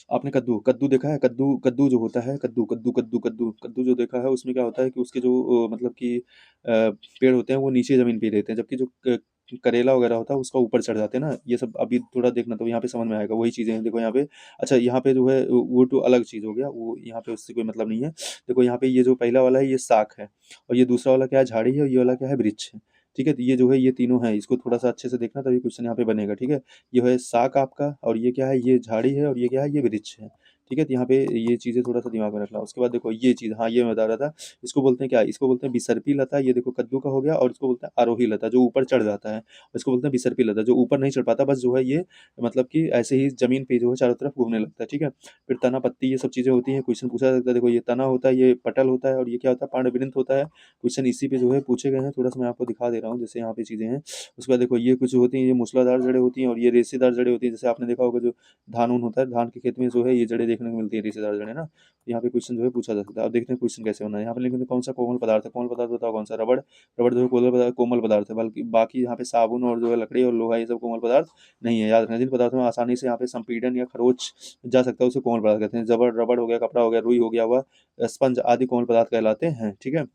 आपने कद्दू कद्दू देखा है, कद्दू कद्दू जो होता है, कद्दू कद्दू कद्दू कद्दू कद्दू जो देखा है, उसमें क्या होता है कि उसके जो मतलब कि पेड़ होते हैं वो नीचे ज़मीन पे ही रहते हैं, जबकि जो करेला वगैरह होता है उसका ऊपर चढ़ जाते हैं ना। ये सब अभी थोड़ा देखना तो यहाँ पे समझ में आएगा, वही चीज़ें हैं। देखो यहाँ पे, अच्छा यहाँ पे जो है वो तो अलग चीज़ हो गया, वो यहाँ पे उससे कोई मतलब नहीं है। देखो यहाँ पे ये जो पहला वाला है ये साग है, और ये दूसरा वाला क्या है झाड़ी है, और ये वाला क्या है वृक्ष है, ठीक है। तो ये जो है ये तीनों है, इसको थोड़ा सा अच्छे से देखना तभी क्वेश्चन यहाँ पे बनेगा, ठीक है। ये है साग आपका, और ये क्या है, ये झाड़ी है, और ये क्या है, ये वृक्ष है, ठीक है। तो यहाँ पे ये चीज़ें थोड़ा-सा दिमाग में रखना। उसके बाद देखो ये चीज़, हाँ, ये मैं बता रहा था, इसको बोलते हैं क्या? इसको बोलते हैं बिसर्पी लता, ये देखो कद्दू का हो गया, और इसको बोलते हैं आरोही लता जो ऊपर चढ़ जाता है। इसको बोलते हैं बिसर्पी लता जो ऊपर नहीं चढ़ पाता, बस जो है ये मतलब कि ऐसे ही ज़मीन पे जो है चारों तरफ घूमने लगता है, ठीक है। फिर तना, पत्ती ये सब चीज़ें होती हैं, क्वेश्चन पूछा जाता है। देखो ये तना होता है, ये पटल होता है, और ये क्या होता है पांडवृंत होता है। क्वेश्चन इसी पे जो है पूछे गए हैं, थोड़ा-सा मैं आपको दिखा दे रहा हूँ, जैसे यहाँ पे चीज़ें हैं। उसके बाद देखो ये कुछ होती हैं, ये मूसलाधार जड़ें होती हैं, और ये रेशेदार जड़ें होती हैं। जैसे आपने देखा होगा जो धान-उन होता है, धान के खेत में जो है ये जड़ें देखने को मिलती है, रेशेदार जड़ें ना। यहाँ पे क्वेश्चन जो है पूछा जा सकता है। अब देखते हैं क्वेश्चन कैसे होना है। यहाँ पे लिखेंगे कौन सा कोमल पदार्थ है, कोमल पदार्थ बताओ कौन सा, रबड़। रबड़ जो है कोमल पदार्थ है, बल्कि बाकी यहाँ पे साबुन और जो है लकड़ी और लोहा ये सब कोमल पदार्थ नहीं है। याद रखना, जिन पदार्थों में आसानी से यहाँ पे संपीड़न या खरोच जा सकता है उसे कोमल पदार्थ कहते हैं। रबड़ रबड़ हो गया, कपड़ा हो गया, रुई हो गया, वह स्पंज आदि कोमल पदार्थ कहलाते हैं, ठीक है।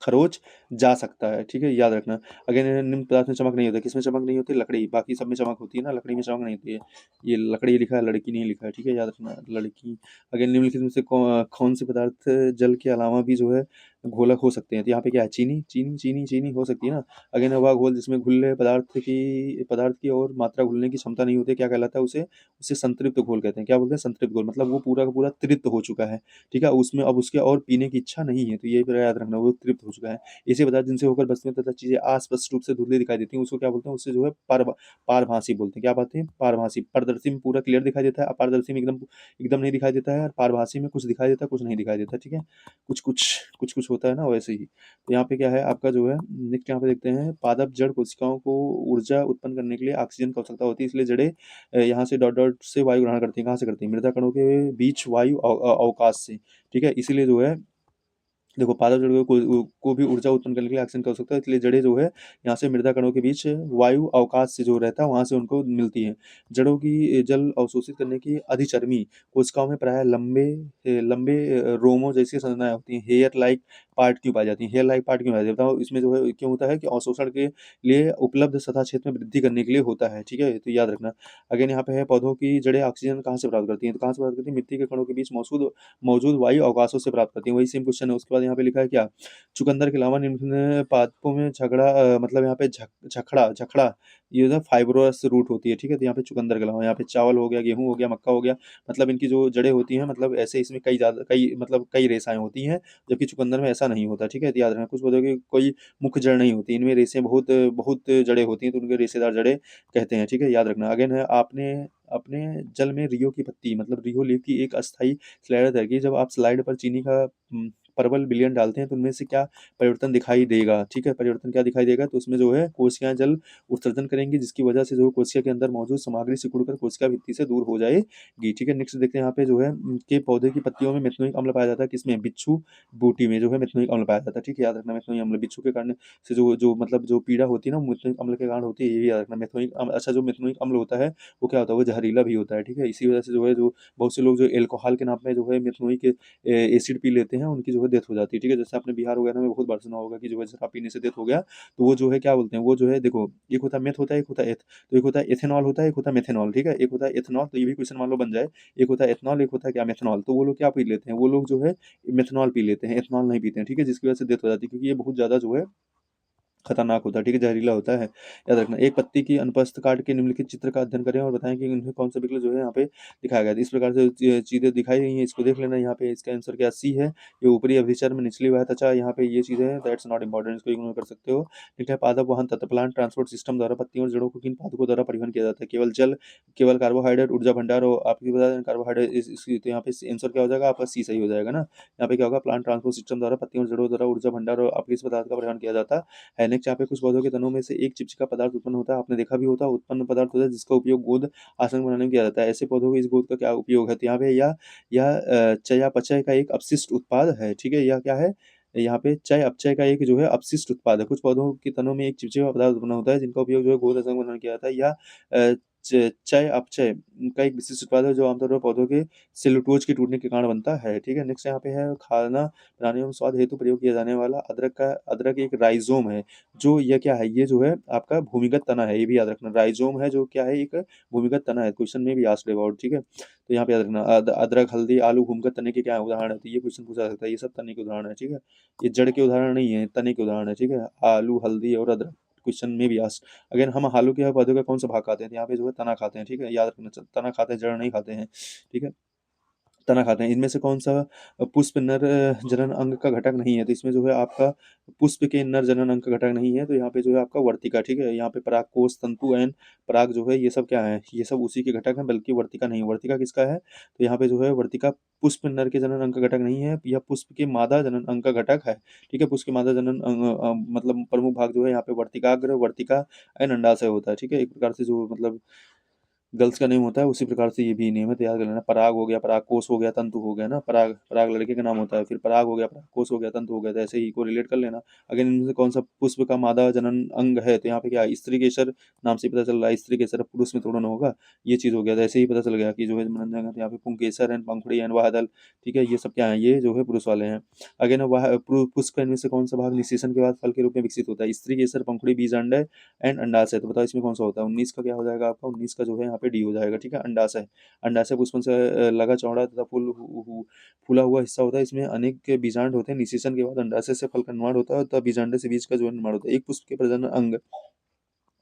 खरोच जा सकता है, ठीक है, याद रखना। अगेन निम्न पदार्थ में चमक नहीं होता, किसमें चमक नहीं होती, लकड़ी, बाकी सब में चमक होती है ना, लकड़ी में चमक नहीं होती है। ये लकड़ी लिखा है, लड़की नहीं लिखा है, ठीक है, याद रखना लड़की। अगेन निम्नलिखित में से कौन से पदार्थ जल के अलावा भी जो है घोलक हो सकते हैं, तो यहाँ पे क्या है, चीनी चीनी चीनी चीनी हो सकती है ना। अगेन वह घोल जिसमें घुले पदार्थ की और मात्रा घुलने की क्षमता नहीं होती, क्या कहलाता है उसे, उसे संतृप्त घोल कहते हैं। क्या बोलते हैं, संतृप्त घोल, मतलब वो पूरा का पूरा तृप्त हो चुका है, ठीक है, उसमें अब उसके और पीने की इच्छा नहीं है, तो ये भी याद रखना, वो तृप्त हो चुका है। ऐसे पदार्थ जिनसे होकर वस्तुएं तथा चीजें अस्पष्ट रूप से धुंधली दिखाई देती हैं उसको क्या बोलते हैं, उससे जो है पारभासी बोलते हैं। क्या बात है, पारभासी। पारदर्शी में पूरा क्लियर दिखाई देता है, अपारदर्शी में एकदम एकदम नहीं दिखाई देता है, और पारभासी में कुछ दिखाई देता है, कुछ नहीं दिखाई देता, ठीक है। कुछ होता है ना वैसे ही। तो यहाँ पे क्या है आपका जो है, नेक्स्ट यहाँ पे देखते हैं, पादप जड़ कोशिकाओं को ऊर्जा उत्पन्न करने के लिए ऑक्सीजन की आवश्यकता होती है, इसलिए जड़ें यहाँ से डॉट डॉट से वायु ग्रहण करती हैं। कहाँ से करती हैं, मृदा कणों के बीच वायु अवकाश से, ठीक है। इसीलिए जो है देखो पादप जड़ को भी ऊर्जा उत्पन्न करने के लिए ऑक्सीजन की आवश्यकता है, इसलिए जड़ें जो है यहाँ से मृदा कणों के बीच वायु अवकाश से जो रहता है वहाँ से उनको मिलती है। जड़ों की जल अवशोषित करने की अधिचर्मी कोशिकाओं में प्रायः लंबे लंबे रोमों जैसी संरचनाएं होती हैं। हेयर लाइक पार्ट क्यों पाई जाती हैं, हेयर लाइक पार्ट क्यों पाई जाती है बताओ। इसमें जो है क्यों होता है कि अवशोषण के लिए उपलब्ध सतह क्षेत्र में वृद्धि करने के लिए होता है, ठीक है, तो याद रखना। अगेन यहाँ पे है पौधों की जड़ें ऑक्सीजन कहाँ से प्राप्त करती हैं, तो कहाँ से प्राप्त करती हैं, मिट्टी के कणों के बीच मौजूद मौजूद वायु अवकाशों से प्राप्त करती हैं, वही सेम क्वेश्चन है। उसके बाद यहाँ पे लिखा है क्या, चुकंदर के अलावा निम्न पादपों में मतलब यहाँ पे झखड़ा झखड़ा ये जो फाइब्रोस रूट होती है, ठीक है। तो यहाँ पे चुकंदर के अलावा यहाँ पे चावल हो गया, गेहूं हो गया, मक्का हो गया, मतलब इनकी जो जड़ें होती हैं, मतलब ऐसे इसमें कई रेशाएं होती हैं, जबकि चुकंदर में ऐसा नहीं होता, ठीक है। तो याद रखना, कुछ पौधों की कोई मुख्य जड़ नहीं होती, इनमें रेशें बहुत बहुत जड़ें होती हैं, तो उनके रेशेदार जड़ें कहते हैं, ठीक है, याद रखना। अगेन है आपने अपने जल में रियो की पत्ती मतलब रियो लीफ की एक अस्थाई स्लाइडर तैयार की। जब आप स्लाइड पर चीनी का परवल विलयन डालते हैं तो उनमें से क्या परिवर्तन दिखाई देगा, ठीक है, परिवर्तन क्या दिखाई देगा, तो उसमें जो है कोशिकाएं जल उत्सर्जन करेंगी, जिसकी वजह से जो कोशिका के अंदर मौजूद सामग्री सिकुड़कर कोशिका भित्ति से दूर हो जाएगी, ठीक है। नेक्स्ट देखते हैं यहाँ पे जो है के पौधे की पत्तियों में मेथनोइक अम्ल पाया जाता है, किसमें, बिच्छू बूटी में जो है मेथनोइक अम्ल पाया जाता है, ठीक है, याद रखना मेथनोइक अम्ल बिच्छू के कारण से जो जो मतलब जो पीड़ा होती है ना मेथनोइक अम्ल के कारण होती है, ये भी याद रखना मेथनोइक अम्ल। अच्छा, जो मेथनोइक अम्ल होता है वो क्या होता है, वो जहरीला भी होता है, ठीक है, इसी वजह से जो है जो बहुत से लोग जो एल्कोहल के नाम पे जो है मेथनोइक एसिड पी लेते हैं, उनकी जो है डेथ हो जाती है, ठीक है। जैसे आपने बिहार वगैरह में बहुत बार सुना होगा कि जो है शराब पीने से डेथ हो गया, तो वो जो है क्या बोलते हैं, वो जो है देखो एक होता है मेथ होता है, एक होता है एथ, तो एक होता है एथेनॉल होता है, एक होता है मेथेनॉल, ठीक है, एक होता है एथेनॉल, तो ये भी क्वेश्चन मान लो बन जाए, एक होता है एथनॉल, एक होता है क्या मेथेनॉल, तो वो लोग क्या पी लेते हैं, वो लोग जो है मेथनॉल पी लेते हैं, एथनॉल नहीं पीते हैं, ठीक है, जिसकी वजह से डेथ हो जाती है, क्योंकि ये बहुत ज़्यादा जो है खतरनाक होता है, ठीक है, जहरीला होता है, याद रखना। एक पत्ती की अनुपस्थ काट के निम्नलिखित चित्र का अध्ययन करें और बताएं कि इनमें कौन सा विकल्प जो है यहाँ पे दिखाया गया है। इस प्रकार से चीज़ें दिखाई गई हैं, इसको देख लेना, यहाँ पे इसका आंसर क्या सी है, ये ऊपरी अभिचर में निचली वह त्वचा, यहाँ पे ये चीज़ें हैं, दैट्स नॉट इंपॉर्टेंट, इसको इग्नोर कर सकते हो, ठीक है। पादप वाहन तत्व प्लांट ट्रांसपोर्ट सिस्टम द्वारा पत्तियों और जड़ों को किन पादपों द्वारा परिवहन किया जाता है, केवल जल, केवल कार्बोहाइड्रेट, ऊर्जा भंडार, और आपकी बता दें कार्बोहाइड्रेट तो यहाँ पे आंसर क्या हो जाएगा आपका, सी सही हो जाएगा ना। यहाँ पे क्या होगा, प्लांट ट्रांसपोर्ट सिस्टम द्वारा पत्तियों और जड़ों द्वारा ऊर्जा भंडार और आपके इस पदार्थ का परिवहन किया जाता है। नेक्स्ट यहाँ पे कुछ पौधों के तनों में से एक चिपचिपा पदार्थ उत्पन्न होता है, आपने देखा भी होता है, उत्पन्न पदार्थ होता है जिसका उपयोग गोंद आसन बनाने में किया जाता है। ऐसे पौधों को इस गोंद का क्या उपयोग है, तो यहाँ पे यह चयापचय का एक अपशिष्ट उत्पाद है, ठीक है, यह क्या है, यहाँ पे चय अपचय का एक जो है अपशिष्ट उत्पाद है। कुछ पौधों के तनों में एक चिपचिपा पदार्थ उत्पन्न होता है जिनका उपयोग जो है गोंद आसन बनाने में किया जाता है, या चय अपचय का एक विशिष्ट उत्पाद है जो आमतौर पर पौधों के सेलुलोज के टूटने के कारण बनता है, ठीक है। नेक्स्ट यहाँ पे है खाना बनाने एवं स्वाद हेतु प्रयोग किया जाने वाला अदरक एक राइजोम है, जो यह क्या है, ये जो है आपका भूमिगत तना है, ये भी याद रखना, राइजोम है जो क्या है, एक भूमिगत तना है, क्वेश्चन में भी आस्क्ड अबाउट, ठीक है, तो यहाँ पे याद रखना अदरक, हल्दी, आलू भूमिगत तने के क्या उदाहरण है, तो ये क्वेश्चन पूछा जा सकता है, ये सब तने के उदाहरण है, ठीक है, ये जड़ के उदाहरण नहीं है, तने के उदाहरण है, ठीक है, आलू, हल्दी और अदरक, क्वेश्चन में भी आस्क। अगर हम आलू के पौधे का कौन सा भाग खाते हैं, तो यहाँ पे जो है तना खाते हैं, ठीक है, याद रखना, तना खाते हैं, जड़ नहीं खाते हैं, ठीक है, तना खाते हैं। इनमें से कौन सा पुष्प नर जनन अंग का घटक नहीं है, तो इसमें जो है आपका पुष्प के नर जनन अंग का घटक नहीं है, तो यहाँ पे जो है आपका वर्तिका, ठीक है, यहाँ पे परागकोश, तंतु एंड पराग जो है ये सब क्या है, ये सब उसी के घटक हैं, बल्कि वर्तिका नहीं, वर्तिका किसका है, तो यहाँ पे जो है वर्तिका पुष्प नर के जनन अंग का घटक नहीं है, यह पुष्प के मादा जनन अंग का घटक है, ठीक है, पुष्प के मादा जनन अंग मतलब प्रमुख भाग जो है यहाँ पे वर्तिकाग्र, वर्तिका एंड अंडाशय होता है, ठीक है, एक प्रकार से जो मतलब गर्ल्स का नेम होता है उसी प्रकार से ये भी नेम है, तैयार कर लेना। पराग हो गया, पराग कोष हो गया, तंतु हो गया ना, पराग पराग लड़के का नाम होता है, फिर पराग हो गया, पराग कोष हो गया, तंतु हो गया, तो ऐसे ही को रिलेट कर लेना। अगर इनमें से कौन सा पुष्प का मादा जनन अंग है, तो यहाँ पे क्या है, स्त्री केसर नाम से पता चल रहा है, स्त्री केसर पुरुष में थोड़ा ना होगा, ये चीज हो गया, तो ऐसे ही पता चल गया कि जो है मनन जाएगा, तो यहाँ पे पुंकेसर एंड पंखुड़ी एंड वाहदल, ठीक है, ये सब क्या है, ये जो है पुरुष वाले हैं। अगर ना वह पुष्प का इनमें से कौन सा भाग निषेचन के बाद फल के रूप में विकसित होता है, स्त्री केसर, पंखुड़ी, बीज अंडे एंड अंडाशय, तो बताओ इसमें कौन सा होता है, 19 का क्या हो जाएगा आपका, 19 का जो है यहाँ पे डी हो जाएगा, ठीक है, अंडाशय। अंडाशय पुष्पन से लगा चौड़ा तथा फूला हुआ हिस्सा होता है, इसमें अनेक बीजांड होते हैं, निषेचन के बाद अंडाशय से फल का निर्माण होता है, तथा बीजांड से बीज का जो है निर्माण होता है। एक पुष्प के प्रजनन अंग,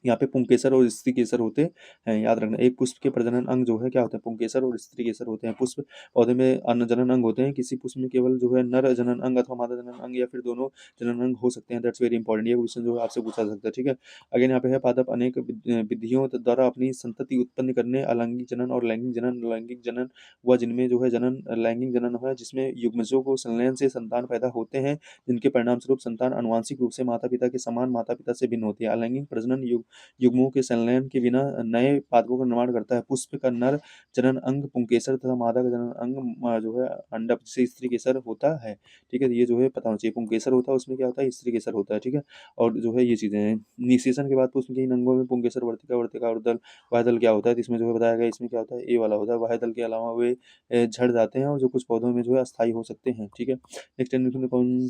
यहाँ पे पुंकेसर और स्त्री केसर होते हैं, याद रखना, एक पुष्प के प्रजनन अंग जो है क्या होते हैं, पुंकेसर और स्त्री केसर होते हैं। पुष्प पौधे में अन्न जनन अंग होते हैं, किसी पुष्प में केवल जो है नर जनन अंग अथवा मादा जनन अंग या फिर दोनों जनन अंग हो सकते हैं, दैट्स वेरी इंपॉर्टेंट, ये क्वेश्चन जो है आपसे पूछा जा सकता है, ठीक है। अगेन यहाँ पे है पादप अनेक विधियों द्वारा अपनी संतति उत्पन्न करने, अलैंगिक जनन और लैंगिक जनन, लैंगिक जनन व जिनमें जो है जनन लैंगिक जनन है जिसमें युग्मजों को संलयन से संतान पैदा होते हैं, जिनके परिणाम स्वरूप संतान अनुवांशिक रूप से माता पिता के समान माता पिता से भिन्न होती है। अलैंगिक प्रजनन युग्मों के संलयन के बिना नए पादपों का निर्माण करता है। पुष्प का नर जनन अंग पुंकेसर तथा मादा का जनन अंग जो है अंडक जिसे स्त्री केसर होता है, ठीक है, ये जो है पता होना चाहिए, पुंकेसर होता है उसमें क्या होता है, स्त्री केसर होता है, ठीक है। और जो है ये चीजें हैं, निषेचन के बाद पुष्प के इन अंगों में पुंकेसर, वर्तिका, वर्तिका और दल, वह दल क्या होता है, तो इसमें जो है बताया गया, इसमें क्या होता है, ए वाला होता है, वह दल के अलावा वे झड़ जाते हैं और जो कुछ पौधों में जो है अस्थायी हो सकते हैं, ठीक है। नेक्स्ट कौन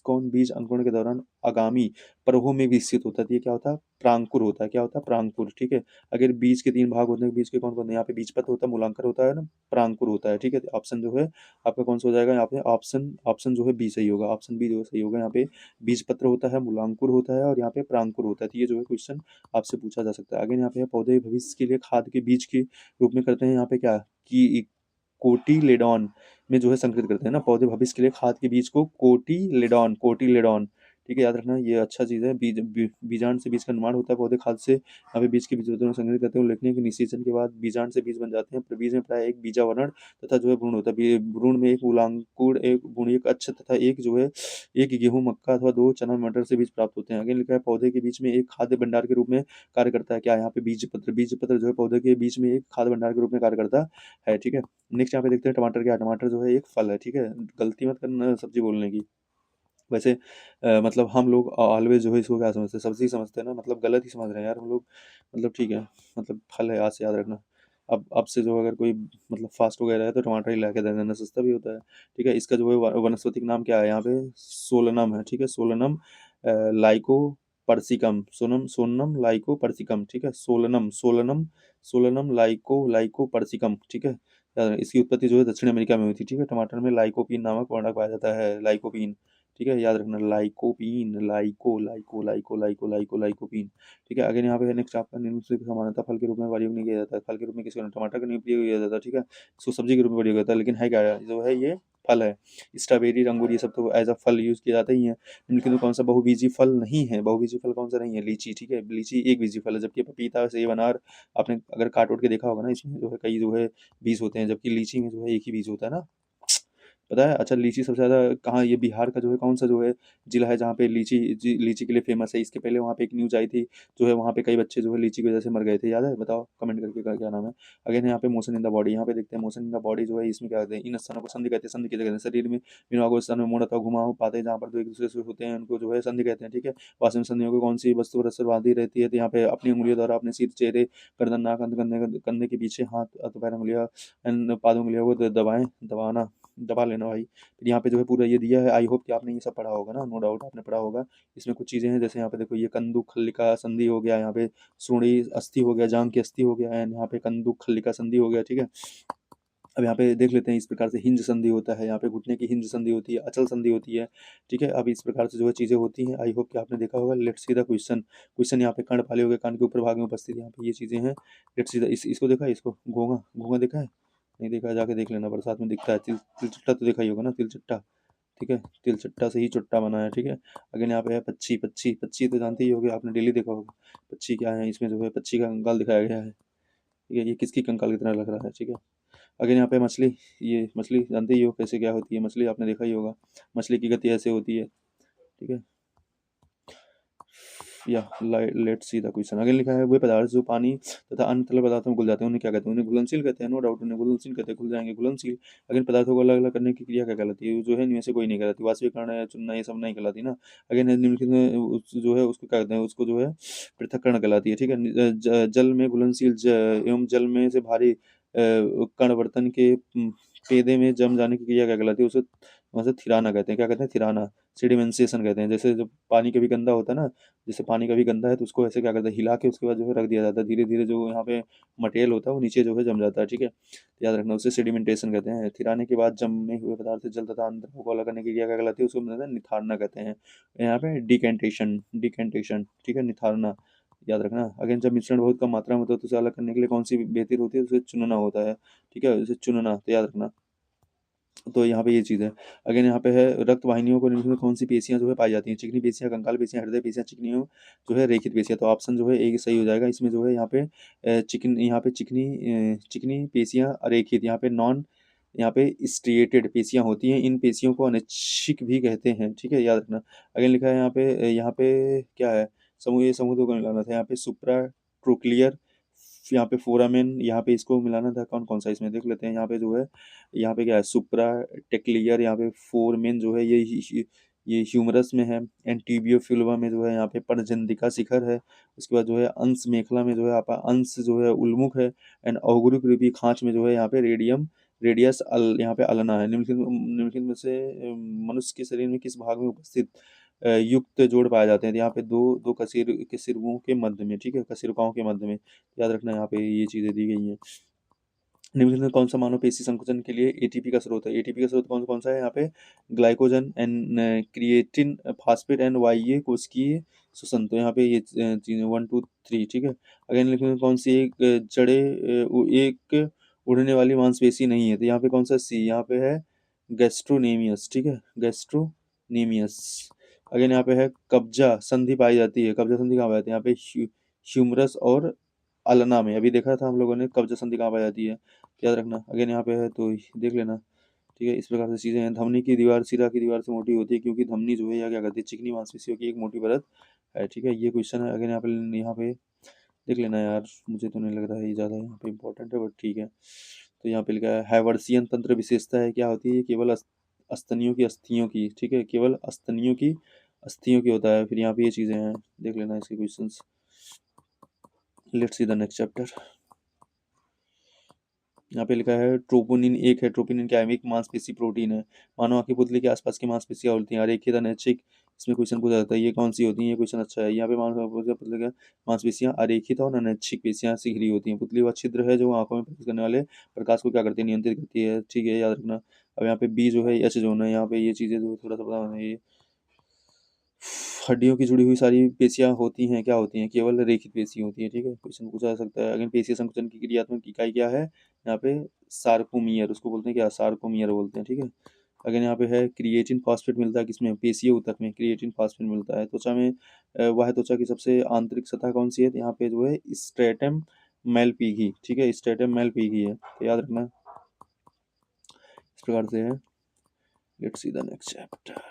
कौन बीज अंकुरण के दौरान आगामी परवों में विकसित होता है, तो ये क्या होता है, प्रांकुर होता है, क्या होता है, प्रांकुर, ठीक है। अगर बीज के 3 भाग होते हैं, बीज के कौन कौन, यहाँ पे बीजपत्र होता है, मूलांकर होता है ना, प्रांकुर होता है, ठीक है, तो ऑप्शन जो है आपका कौन सा हो जाएगा, यहाँ पे ऑप्शन ऑप्शन जो है बी सही होगा, ऑप्शन बी जो है सही होगा, यहाँ पे बीजपत्र होता है, मूलांकुर होता है और यहाँ पे प्रांकुर होता है, तो ये जो है क्वेश्चन आपसे पूछा जा सकता है। आगे यहाँ पे पौधे भविष्य के लिए खाद के बीज के रूप में करते हैं, यहाँ पे क्या कि कोटिलेडॉन में जो है संकलित करते हैं ना, पौधे भविष्य के लिए खाद के बीज को कोटिलेडॉन, कोटिलेडॉन, ठीक है, याद रखना ये अच्छा चीज़ है। बीजांड से बीज का निर्माण होता है, पौधे खाद से यहाँ पे बीज के बीज में संग्रहित करते हैं। उल्लेखनीय कि निषेचन के बाद बीजांड से बीज बन जाते हैं। बीज में प्राय एक बीजावरण तथा जो है भ्रूण होता है। भ्रूण में एक मूलांकुर, एक भ्रूण, एक अक्ष तथा एक जो है एक गेहूं, मक्का अथवा 2 चना मटर से बीज प्राप्त होते हैं। आगे लिखा है पौधे के बीच में एक खाद्य भंडार के रूप में कार्य करता है। क्या यहाँ पे बीज पत्र जो है पौधे के बीच में एक खाद्य भंडार के रूप में कार्य करता है। ठीक है, नेक्स्ट यहाँ पे देखते हैं टमाटर क्या है। टमाटर जो है एक फल है। ठीक है, गलती मत करना सब्जी बोलने की। वैसे मतलब हम लोग ऑलवेज जो है इसको क्या समझते हैं, सब्जी समझते हैं ना, मतलब गलत ही समझ रहे हैं यार हम लोग। मतलब ठीक है, मतलब फल है, आज से याद रखना। अब से जो अगर कोई मतलब फास्ट वगैरह है तो टमाटर ही ला के दे देना, सस्ता भी होता है। ठीक है, इसका जो है वनस्पतिक नाम क्या है यहाँ पे, सोलनम है। ठीक है, सोलनम लाइको पर्सिकम, सोनम सोनम लाइको पर्सिकम। ठीक है, सोलनम सोलनम सोलनम लाइको लाइको पर्सिकम। ठीक है, इसकी उत्पत्ति जो है दक्षिण अमेरिका में हुई थी। ठीक है, टमाटर में लाइकोपीन नामक वर्णक पाया जाता है, लाइकोपीन। ठीक है, याद रखना लाइकोपीन, लाइको लाइको लाइको लाइको लाइको लाइकोपीन। ठीक है, अगेन यहाँ पे है नेक्स्ट आपका निम्न से समानता फल के रूप में प्रयोग नहीं किया जाता है। फल के रूप में किसी टमाटर का नहीं प्रयोग किया जाता। ठीक है, इसको सब्जी के रूप में प्रयोग किया जाता है, लेकिन है क्या जो है ये फल है। स्ट्रॉबेरी, अंगूर ये सब तो एज अ फल यूज किए जाते ही हैं, लेकिन तो कौन सा बहुबीजी फल नहीं है। बहुबीजी फल कौन सा नहीं है, लीची। ठीक है, लीची एक बीजी फल है, जबकि पपीता, सेब, अनार आपने अगर काट उठ के देखा होगा ना, इसमें जो है कई जो है बीज होते हैं, जबकि लीची में जो है एक ही बीज होता है ना। पता है? अच्छा, लीची सबसे ज़्यादा कहाँ, ये बिहार का जो है कौन-सा जो है ज़िला है जहाँ पे लीची के लिए फ़ेमस है? इसके पहले वहाँ पे एक न्यूज़ आई थी, जो है वहाँ पे कई बच्चे जो है लीची की वजह से मर गए थे, याद है? बताओ कमेंट करके क्या क्या नाम है? अगेन यहाँ पे मोशन इन द बॉडी, यहाँ पे देखते हैं मोशन इन द बॉडी जो है इसमें क्या कहते हैं, इन स्थानों को संधि कहते हैं। संधि किसे कहते हैं? शरीर में इन भागों स्थान में मोड़ अथवा घुमा हो पाते हैं, जहाँ पर 2 एक-दूसरे से होते हैं, उनको जो है संधि कहते हैं। ठीक है? वास्तव में संधियों को कौन-सी वस्तु परस्पर बांधी रहती है? तो यहाँ पे अपनी उँगलियों द्वारा अपने सिर, चेहरे, गर्दन, नाक, कंधे के पीछे, हाथ अथवा पैर उँगलियाँ एंड पाद उँगलियों को दबा लेना भाई। फिर यहाँ पे जो है पूरा ये दिया है, आई होप कि आपने ये सब पढ़ा होगा ना, नो डाउट आपने पढ़ा होगा। इसमें कुछ चीज़ें हैं, जैसे यहाँ पे देखो ये कंदुक खल्लिका संधि हो गया, यहाँ पे सूढ़ी अस्थि हो गया, जांघ की अस्थि हो गया, एंड यहाँ पे कंदुक खल्लिका संधि हो गया। ठीक है, अब यहाँ पे देख लेते हैं, इस प्रकार से हिंज संधि होता है, यहाँ पे घुटने की हिंज संधि होती है, अचल संधि होती है। ठीक है, अब इस प्रकार से जो है चीज़ें होती हैं, आई होप कि आपने देखा होगा। Let's see the question. Question यहाँ पे कर्णपाली हो गया, कान के ऊपर भाग में उपस्थित, यहाँ पे ये चीज़ें हैं। लेट्स सी द इसको देखा है, इसको घोंघा, घोंघा देखा है? नहीं देखा है, जाके देख लेना, बरसात में दिखता है। तिलचट्टा तो देखा ही होगा ना, तिलचट्टा। ठीक है, तिलचट्टा से ही चुट्टा बना है। ठीक है, अगेन यहाँ पे है पक्षी। पक्षी पक्षी तो जानते ही होगे, आपने डेली देखा होगा। पक्षी क्या है, इसमें जो है पक्षी का कंकाल दिखाया गया है। ठीक है, ये किसकी कंकाल की तरह लग रहा है। ठीक है, अगेन यहाँ पे मछली, ये मछली जानते ही हो कैसे क्या होती है, मछली आपने देखा ही होगा। मछली की गति ऐसे होती है। ठीक है, या लेट्स सी द क्वेश्चन। आगे लिखा है वे पदार्थ जो पानी तथा अन्य तरल पदार्थों में घुल जाते हैं उन्हें क्या कहते हैं? उन्हें घुलनशील कहते हैं, नो डाउट उन्हें घुलनशील कहते हैं, घुल जाएंगे घुलनशील। अगेन पदार्थों को अलग अलग करने की क्रिया क्या कहलाती है? जो है इनमें से कोई नहीं कहलाती, वाष्पीकरण है, चुनना, ये सब नहीं कहलाती ना। अगेन निम्नलिखित में जो है उसको क्या कहते हैं? उसको जो है पृथक्करण कहलाती है। ठीक है, जल में घुलनशील एवं जल में से भारी कण बर्तन के पेदे में जम जाने की क्रिया क्या कहलाती है? उसे वहाँ से थिराना कहते हैं। क्या कहते हैं? थिराना, सेडिमेंसेशन कहते हैं। जैसे जब पानी कभी गंदा होता है ना, जैसे पानी कभी गंदा है तो उसको ऐसे क्या करते हैं, हिला के उसके बाद जो है रख दिया जाता है, धीरे धीरे जो यहाँ पे मटेरियल होता है वो नीचे जो है जम जाता है। ठीक है, तो याद रखना, उसे सेडिमेंटेशन कहते हैं। थिराने के बाद जमे हुए पदार्थ से जल तथा अंतरों को अलग करने की क्रिया क्या कहलाती है? उसको निथारना कहते हैं। यहाँ पे डिकेंटेशन, डिकेंटेशन। ठीक है, निथारना, याद रखना। अगेन जब मिश्रण बहुत कम मात्रा में होता है तो उसे अलग करने के लिए कौन सी बेहतर होती है? उसे चुनना होता है। ठीक है, उसे चुनना, तो याद रखना। तो यहाँ पे ये चीज़ है। अगेन यहाँ पे है रक्त वाहिनियों को निम्नलिखित में कौन सी पेशियाँ जो है पाई जाती हैं? चिकनी पेशियाँ, कंकाल पेशियाँ, हृदय पेशियाँ, चिकनियों जो है रेखित पेशियाँ। तो ऑप्शन जो है एक सही हो जाएगा। इसमें जो है यहाँ पे चिकनी पेशियाँ रेखित, यहाँ पे नॉन, यहाँ पे स्ट्रिएटेड पेशियाँ होती हैं। इन पेशियों को अनैच्छिक भी कहते हैं। ठीक है, याद रखना। अगेन लिखा है यहाँ पे क्या है, समूह, ये समूह दो को मिलाना था। यहाँ पे सुप्रा ट्रोक्लियर, यहाँ पे फोरामेन, यहाँ पे इसको मिलाना था। कौन कौन सा इसमें देख लेते हैं। यहाँ पे जो है, यहाँ पे क्या है, सुप्रा टेक्लियर, यहाँ पे फोरमेन जो है ये ह्यूमरस में है। एंड टिबियोफिल्वा में जो है यहाँ पे परजंदिका शिखर है। उसके बाद जो है अंश मेखला में जो है आपका अंश जो है उल्मुख है। एंड औगुरिक रूपी खांच में जो है यहाँ पे रेडियस यहाँ पे अल्ना है। निम्नलिखित में से मनुष्य के शरीर में किस भाग में उपस्थित युक्त जोड़ पाए जाते हैं? तो यहाँ पे दो दो कशेरुओं के मध्य में। ठीक है, कशेरुकाओं के मध्य में, याद रखना, यहाँ पे ये चीज़ें दी गई हैं। निम्नलिखित में कौन सा मानव पेशी संकुचन के लिए एटीपी का स्रोत है? एटीपी का स्रोत कौन कौन सा है? यहाँ पे glycogen and creatine, phosphate and वाई कोशिकीय श्वसन। तो यहाँ पे ये चीज़ें 1 2 3। ठीक है, अगेन निम्नलिखित में कौन सी एक एक उड़ने वाली मांसपेशी नहीं है? तो यहाँ पे कौन सा सी, यहाँ पे है गैस्ट्रोनेमियस। ठीक है, गैस्ट्रोनेमियस। अगेन यहाँ पे है कब्जा संधि पाई जाती है। कब्जा संधि कहाँ पाई जाती है? यहाँ पे ह्यूमरस और अल्ना में। अभी देखा था हम लोगों ने कब्जा संधि कहाँ पाई जाती है, याद रखना। अगेन यहाँ पे है तो देख लेना, ठीक है। इस प्रकार से चीज़ें हैं। धमनी की दीवार सिरा की दीवार से मोटी होती है क्योंकि धमनी जो है या क्या करती है, चिकनी मांसपेशियों की एक मोटी परत है, ठीक है। ये क्वेश्चन है। अगेन यहाँ पे देख लेना यार, मुझे तो नहीं लग रहा है ये ज़्यादा यहाँ पे इंपॉर्टेंट है, बट ठीक है। तो यहाँ पे लिखा है हैवर्सियन तंत्र विशेषता है, क्या होती है? ये केवल अस्तनियों की अस्थियों की, ठीक है, केवल अस्तनियों की अस्थियों की होता है। फिर यहाँ पे ये चीज़ें हैं, देख लेना इसके questions. Let's see the next chapter. यहाँ पे लिखा है ट्रोपोनिन एक है। ट्रोपोनिन क्या है? एक मांसपेशी प्रोटीन है। मानव आंखी पुतली के आसपास की मांसपेशियां होती हैं। अरेखित अनैच्छिक, इसमें क्वेश्चन पूछा जाता है ये कौन सी होती है? ये क्वेश्चन अच्छा है। यहाँ पे मानव पुतली का मांसपेशियां अरेखित और अनैच्छिक पेशियां से घिरी होती हैं। पुतली वह छिद्र है जो आंखों में प्रवेश करने वाले प्रकाश को क्या करती है? नियंत्रित करती है, ठीक है, याद रखना। अब यहाँ पे बी जो है एच जोन है। यहाँ पे ये चीज़ें जो थोड़ा सा पता होना चाहिए। हड्डियों की जुड़ी हुई सारी पेशियां होती हैं, क्या होती हैं? केवल रेखित पेशी होती है, ठीक है। क्वेश्चन पूछा जा सकता है। अगर पेशीय संकुचन की क्रियात्मक इकाई क्या है? यहाँ पे सार्कोमियर, उसको बोलते हैं क्या? सार्कोमियर बोलते हैं, ठीक है। अगर यहाँ पे है क्रिएटिन फॉस्फेट मिलता है किसमें? पेशीय ऊतक में क्रिएटिन फॉस्फेट मिलता है। त्वचा में वह त्वचा की सबसे आंतरिक सतह कौन सी है? तो यहाँ पे जो है स्ट्रेटम मेलपिगी, ठीक है, स्ट्रेटम मेलपिगी है, तो याद रखना। इस प्रकार से है। Let's see the next chapter.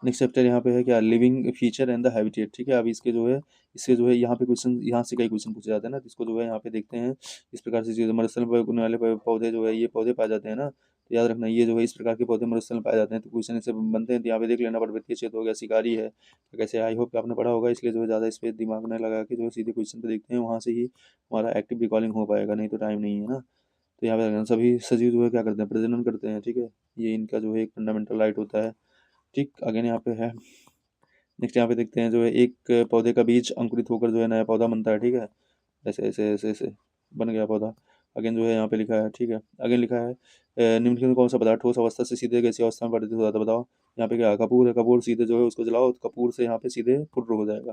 Next chapter यहाँ पे है क्या? Living feature and the habitat, ठीक है। अब इसके जो है यहाँ पे क्वेश्चन, यहाँ से कई क्वेश्चन पूछे जाते हैं ना, तो इसको जो है यहाँ पे देखते हैं। इस प्रकार से चीज़ें मरुस्थल में उगने वाले पौधे जो है, ये पौधे पाए जाते हैं ना, तो याद रखना ये जो है इस प्रकार के पौधे मरुस्थल में पाए जाते हैं। तो क्वेश्चन इससे बनते हैं, तो यहाँ पे देख लेना। पर्वतीय क्षेत्र हो गया, शिकारी है, तो कैसे, आई होप आपने पढ़ा होगा, इसलिए जो है ज़्यादा इस पर दिमाग न लगा के जो है सीधे क्वेश्चन पे देखते हैं, वहाँ से ही हमारा एक्टिव रिकॉलिंग हो पाएगा, नहीं तो टाइम नहीं है ना। तो यहाँ पे सभी सजीव जो है क्या करते हैं? प्रजनन करते हैं, ठीक है। ये इनका जो है एक फंडामेंटल राइट होता है, ठीक। अगेन यहाँ पे है नेक्स्ट, यहाँ पे देखते हैं जो है एक पौधे का बीज अंकुरित होकर जो है नया पौधा बनता है, ठीक है। ऐसे ऐसे ऐसे ऐसे बन गया पौधा। अगेन जो है यहाँ पे लिखा है, ठीक है। अगेन लिखा है निम्नलिखित में कौन सा पदार्थ ठोस अवस्था से सीधे गैसीय अवस्था में परिवर्तित हो जाता है? बताओ। यहाँ पे क्या है? कपूर है। कपूर सीधे जो है उसको जलाओ तो कपूर से यहाँ पे सीधे फुर्र हो जाएगा,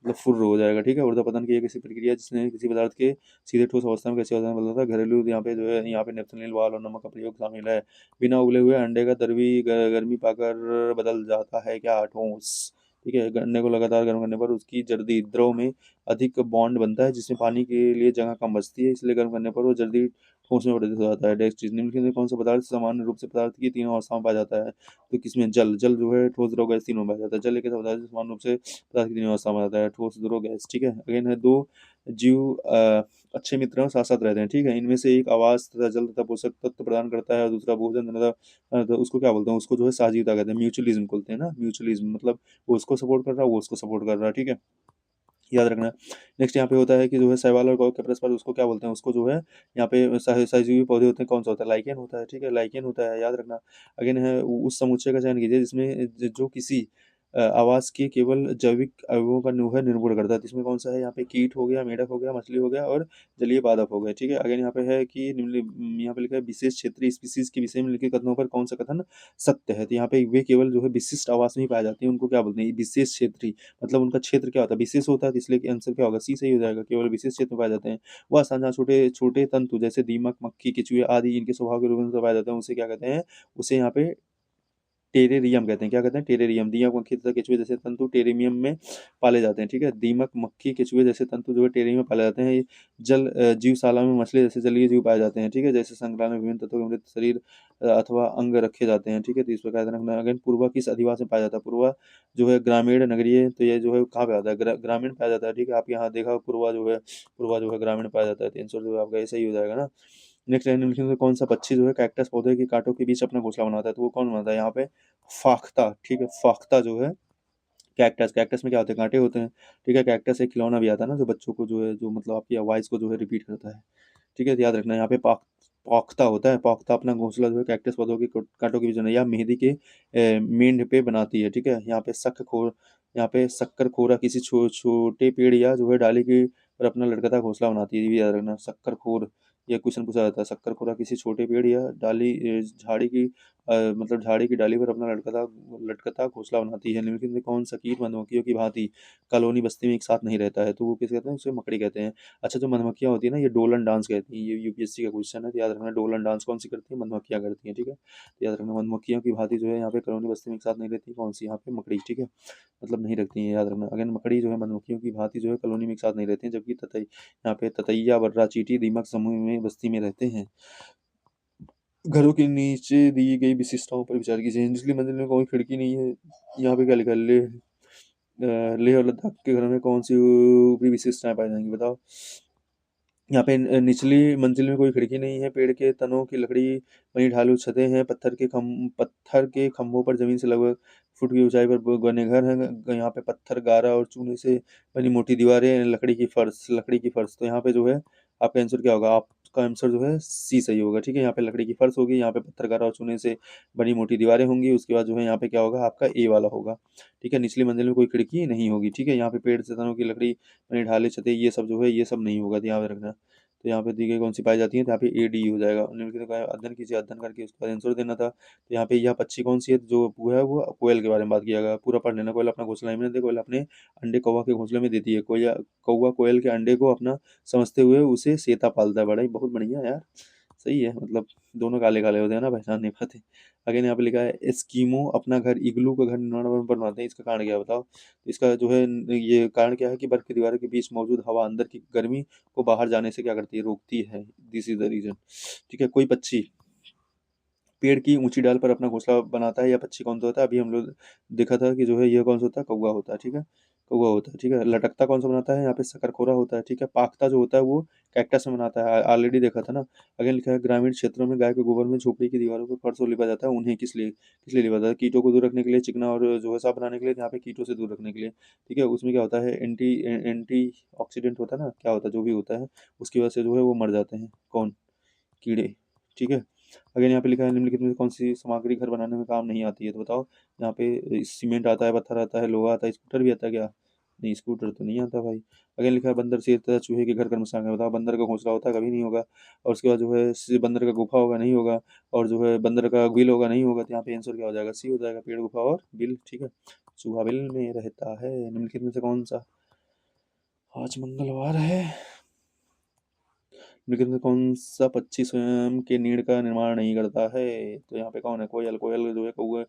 मतलब फुर्र हो जाएगा, ठीक है। ऊर्ध्वपतन की एक ऐसी प्रक्रिया जिसने किसी पदार्थ के सीधे ठोस अवस्था में गैसीय अवस्था में बदलता है। घरेलू यहाँ पे जो है, यहाँ पे नेफ्थलीन वाल और नमक का प्रयोग शामिल है। बिना उबले हुए अंडे का द्रवी गर्मी पाकर बदल जाता है क्या? ठोस, ठीक है। गन्ने को लगातार गर्म करने पर उसकी जर्दी द्रव में अधिक बॉन्ड बनता है जिसमें पानी के लिए जगह कम बचती है, इसलिए गर्म करने पर वो जल्दी ठोस में परिवर्तित हो जाता है। नेक्स्ट चीज, निम्नलिखित में कौन सा पदार्थ सामान्य रूप से पदार्थ की तीनों अवस्थाओं में पाया जाता है? तो किसमें? जल। जल जो है ठोस द्रव गैस तीनों में पाया जाता है। जल एक ऐसा पदार्थ है जो सामान्य रूप से पदार्थ की तीनों अवस्थाओं में पाया जाता है, ठोस द्रव गैस, ठीक है। अगेन है दो जीव अच्छे मित्र साथ साथ रहते हैं, ठीक है। इनमें से एक आवास तथा जल तथा पोषक तत्व प्रदान करता है और दूसरा भोजन तथा तो उसको क्या बोलते हैं? उसको जो है सहजीविता कहते हैं, म्यूचुअलिज्म बोलते हैं ना। म्यूचुअलिज्म मतलब वो उसको सपोर्ट कर रहा है, वो उसको सपोर्ट कर रहा है, ठीक है, याद रखना। नेक्स्ट यहाँ पे होता है कि जो है शैवाल और गौ के परस्पर उसको क्या बोलते हैं? उसको जो है यहाँ पे सहजीवी पौधे होते हैं, कौन सा होता है? लाइकेन होता है, ठीक है, लाइकेन होता है, याद रखना। अगेन है उस समुच्चय का चयन कीजिए जिसमें जो किसी आवास के केवल जैविक अवयवों का जो है निर्भर करता है। तो इसमें कौन सा है? यहाँ पे कीट हो गया, मेढक हो गया, मछली हो गया और जलीय पादप हो गए, ठीक है। अगेन यहाँ पे है कि यहाँ पे लिखा है विशेष क्षेत्रीय स्पीसीज के विषय में लिखे कथनों पर कौन सा कथन सत्य है? तो यहाँ पे वे केवल जो है विशिष्ट आवास में ही पाए जाते हैं, उनको क्या बोलते हैं? विशेष क्षेत्रीय, मतलब उनका क्षेत्र क्या होता है? विशेष होता है, तो इसलिए आंसर क्या होगा? सी सही हो जाएगा। केवल विशेष क्षेत्र में पाए जाते हैं। वह स्थान जहाँ छोटे छोटे तंतु जैसे दीमक, मक्खी, केंचुए आदि इनके स्वभाव के रूप में पाए जाते हैं, उसे क्या कहते हैं? उसे यहाँ पे टेरेरियम कहते हैं। क्या कहते हैं? टेरेरियम। दीमक, मक्खी तथा केंचुए जैसे तंतु टेरेमियम में पाले जाते हैं, ठीक है। दीमक, मक्खी, केंचुए जैसे तंतु जो है टेरेमियम में पाले जाते हैं। ये जल जीवशाला में मछली जैसे जलीय जीव पाए जाते हैं, ठीक है। जैसे संग्रहालय में विभिन्न तत्वों के मृत शरीर अथवा अंग रखे जाते हैं, ठीक है। तो इस प्रकार रखना। अगेन पूर्वा किस अधिवास में पाया जाता है? पूर्वा जो है ग्रामीण नगरीय, तो ये जो है कहाँ पे आता है? ग्रामीण पाया जाता है, ठीक है। आप यहाँ देखा पूर्वा जो है ग्रामीण पाया जाता है, तो आंसर जो है आपका ऐसा ही हो जाएगा ना। नेक्स्ट है निम्नलिखित में कौन सा पक्षी जो है कैक्टस पौधे के कांटों के बीच अपना घोंसला बनाता है? तो वो कौन बनाता है? यहाँ पे फाख्ता, ठीक है। फाख्ता जो है कैक्टस, कैक्टस में क्या होते हैं? कांटे होते हैं, ठीक है। कैक्टस एक खिलौना भी आता है ना जो बच्चों को जो है जो मतलब आपकी आवाज़ को जो है रिपीट करता है, ठीक है। तो याद रखना यहाँ पे पौख्ता होता है। पौख्ता अपना घोंसला जो है कैक्टस पौधों के कांटों के बीच में या मेहंदी के मेंढ पे बनाती है, ठीक है। यहाँ पे शक्कर खोरा किसी छोटे पेड़ या जो है डाली के पर अपना लटकता घोंसला बनाती है, ये भी याद रखना। शक्कर खोर यह क्वेश्चन पूछा जाता है। शक्करखोरा किसी छोटे पेड़ या डाली झाड़ी की मतलब झाड़ी की डाली पर अपना लटकता लटकता घोंसला बनाती है। निम्नलिखित में कौन सा कीट मधुमक्खियों की भांति कॉलोनी बस्ती में एक साथ नहीं रहता है? तो वो किसे कहते हैं? उसे मकड़ी कहते हैं। अच्छा, जो मधुमक्खियां होती है ना, ये डोलन डांस कहती हैं। ये यूपीएससी का क्वेश्चन है, तो याद रखना डोलन डांस कौन सी करती है? मधुमक्खियां करती हैं, ठीक है। तो याद रखना मधुमक्खियों की भांति जो है यहाँ पे कॉलोनी बस्ती में एक साथ नहीं रहती, कौन सी? यहाँ पे मकड़ी, ठीक है। मतलब नहीं रखती हैं, याद रखना। अगेन मकड़ी जो है मधुमक्खियों की भांति जो है कॉलोनी में एक साथ नहीं रहती हैं, जबकि ततई यहाँ पे ततैया, बर्रा, चींटी, दीमक समूह में बस्ती में रहते हैं। घरों के नीचे दी गई विशेषताओं पर विचार कीजिए। निचली मंजिल में कोई खिड़की नहीं है। यहाँ पे क्या लिखा है? लेह और लद्दाख के घरों में कौन सी ऊपरी विशेषताएं पाई जाएंगी, बताओ। यहाँ पे निचली मंजिल में कोई खिड़की नहीं है। पेड़ के तनों की लकड़ी बनी ढालू छतें हैं। पत्थर के खंभों पर जमीन से लगभग फुट की ऊंचाई पर बने घर हैं। यहाँ पे पत्थर, गारा और चूने से बनी मोटी दीवारें, लकड़ी की फर्श। तो यहाँ पे जो है आपका आंसर क्या होगा? आपका आंसर जो है सी सही होगा, ठीक है। यहाँ पे लकड़ी की फर्श होगी, यहाँ पे पत्थर, गारा और चूने से बनी मोटी दीवारें होंगी। उसके बाद जो है यहाँ पे क्या होगा? आपका ए वाला होगा, ठीक है। निचली मंजिल में कोई खिड़की नहीं होगी, ठीक है। यहाँ पे पेड़ से तनों की लकड़ी बनी ढाले छतें, ये सब जो है ये सब नहीं होगा, ध्यान रखना। तो यहाँ पे दी गई कौन सी पाई जाती है? तो यहाँ पे ए डी हो जाएगा। निम्नलिखित का अध्ययन कीजिए, अध्ययन करके उसका आंसर देना था। तो यहाँ पे यह पक्षी कौन सी है? जो वो है वो कोयल के बारे में बात किया गया। पूरा पढ़ लेना। कोयल अपना घोंसला नहीं बनाती, कोयल अपने अंडे कौवा के घोंसले में देती है। कौवा कोयल के अंडे को अपना समझते हुए उसे सेता पालता है। बड़ा ही बहुत बढ़िया यार, सही है। मतलब दोनों काले काले होते हैं ना, पहचान नहीं पाते। अगेन यहाँ पे लिखा है एस्कीमो अपना घर इग्लू का घर निर्माण बनवाते हैं, इसका कारण क्या है, बताओ। इसका जो है ये कारण क्या है कि बर्फ की दीवार के बीच मौजूद हवा अंदर की गर्मी को बाहर जाने से क्या करती है? रोकती है। दिस इज द रीजन, ठीक है। कोई पक्षी पेड़ की ऊंची डाल पर अपना घोंसला बनाता है, या पक्षी कौन सा होता है? अभी हम लोग देखा था कि जो है ये कौन सा होता है? कौवा होता है, ठीक है। कौवा होता है, ठीक है। लटकता कौन सा बनाता है? यहाँ पे शकरखोरा होता है, ठीक है। पाखता जो होता है वो कैक्टस में बनाता है, ऑलरेडी देखा था ना। अगेन लिखा है ग्रामीण क्षेत्रों में गाय के गोबर में झोपड़ी की दीवारों पर फर्श लिपा जाता है, उन्हें किस लिए लिपा जाता है? कीटों को दूर रखने के लिए, चिकना और जो है साफ बनाने के लिए। यहाँ पे कीटों से दूर रखने के लिए, ठीक है। उसमें क्या होता है? एंटी ऑक्सीडेंट होता है ना, क्या होता है जो भी होता है, उसकी वजह से जो है वो मर जाते हैं। कौन? कीड़े, ठीक है। अगर यहाँ पे लिखा है निम्नलिखित में से कौन सी सामग्री घर बनाने में काम नहीं आती है? तो बताओ। यहाँ पे सीमेंट आता है, पत्थर आता है, लोहा आता है, स्कूटर भी आता है क्या? नहीं, स्कूटर तो नहीं आता भाई। अगर लिखा है बंदर, शेर तथा चूहे के घर कर्मशांग है, बताओ। बंदर का घोंसला होता है? कभी नहीं होगा। और उसके बाद जो है बंदर का गुफा होगा? नहीं होगा। और जो है बंदर का बिल होगा? नहीं होगा। तो यहाँ पे आंसर क्या हो जाएगा? सी हो जाएगा, पेड़, गुफा और बिल, ठीक है। चूहा बिल में रहता है। निम्नलिखित में से कौन सा, आज मंगलवार है, लेकिन में कौन सा पक्षी स्वयं के नीड़ का निर्माण नहीं करता है? तो यहाँ पे कौन है? कोयल। कोयल जो है कौवे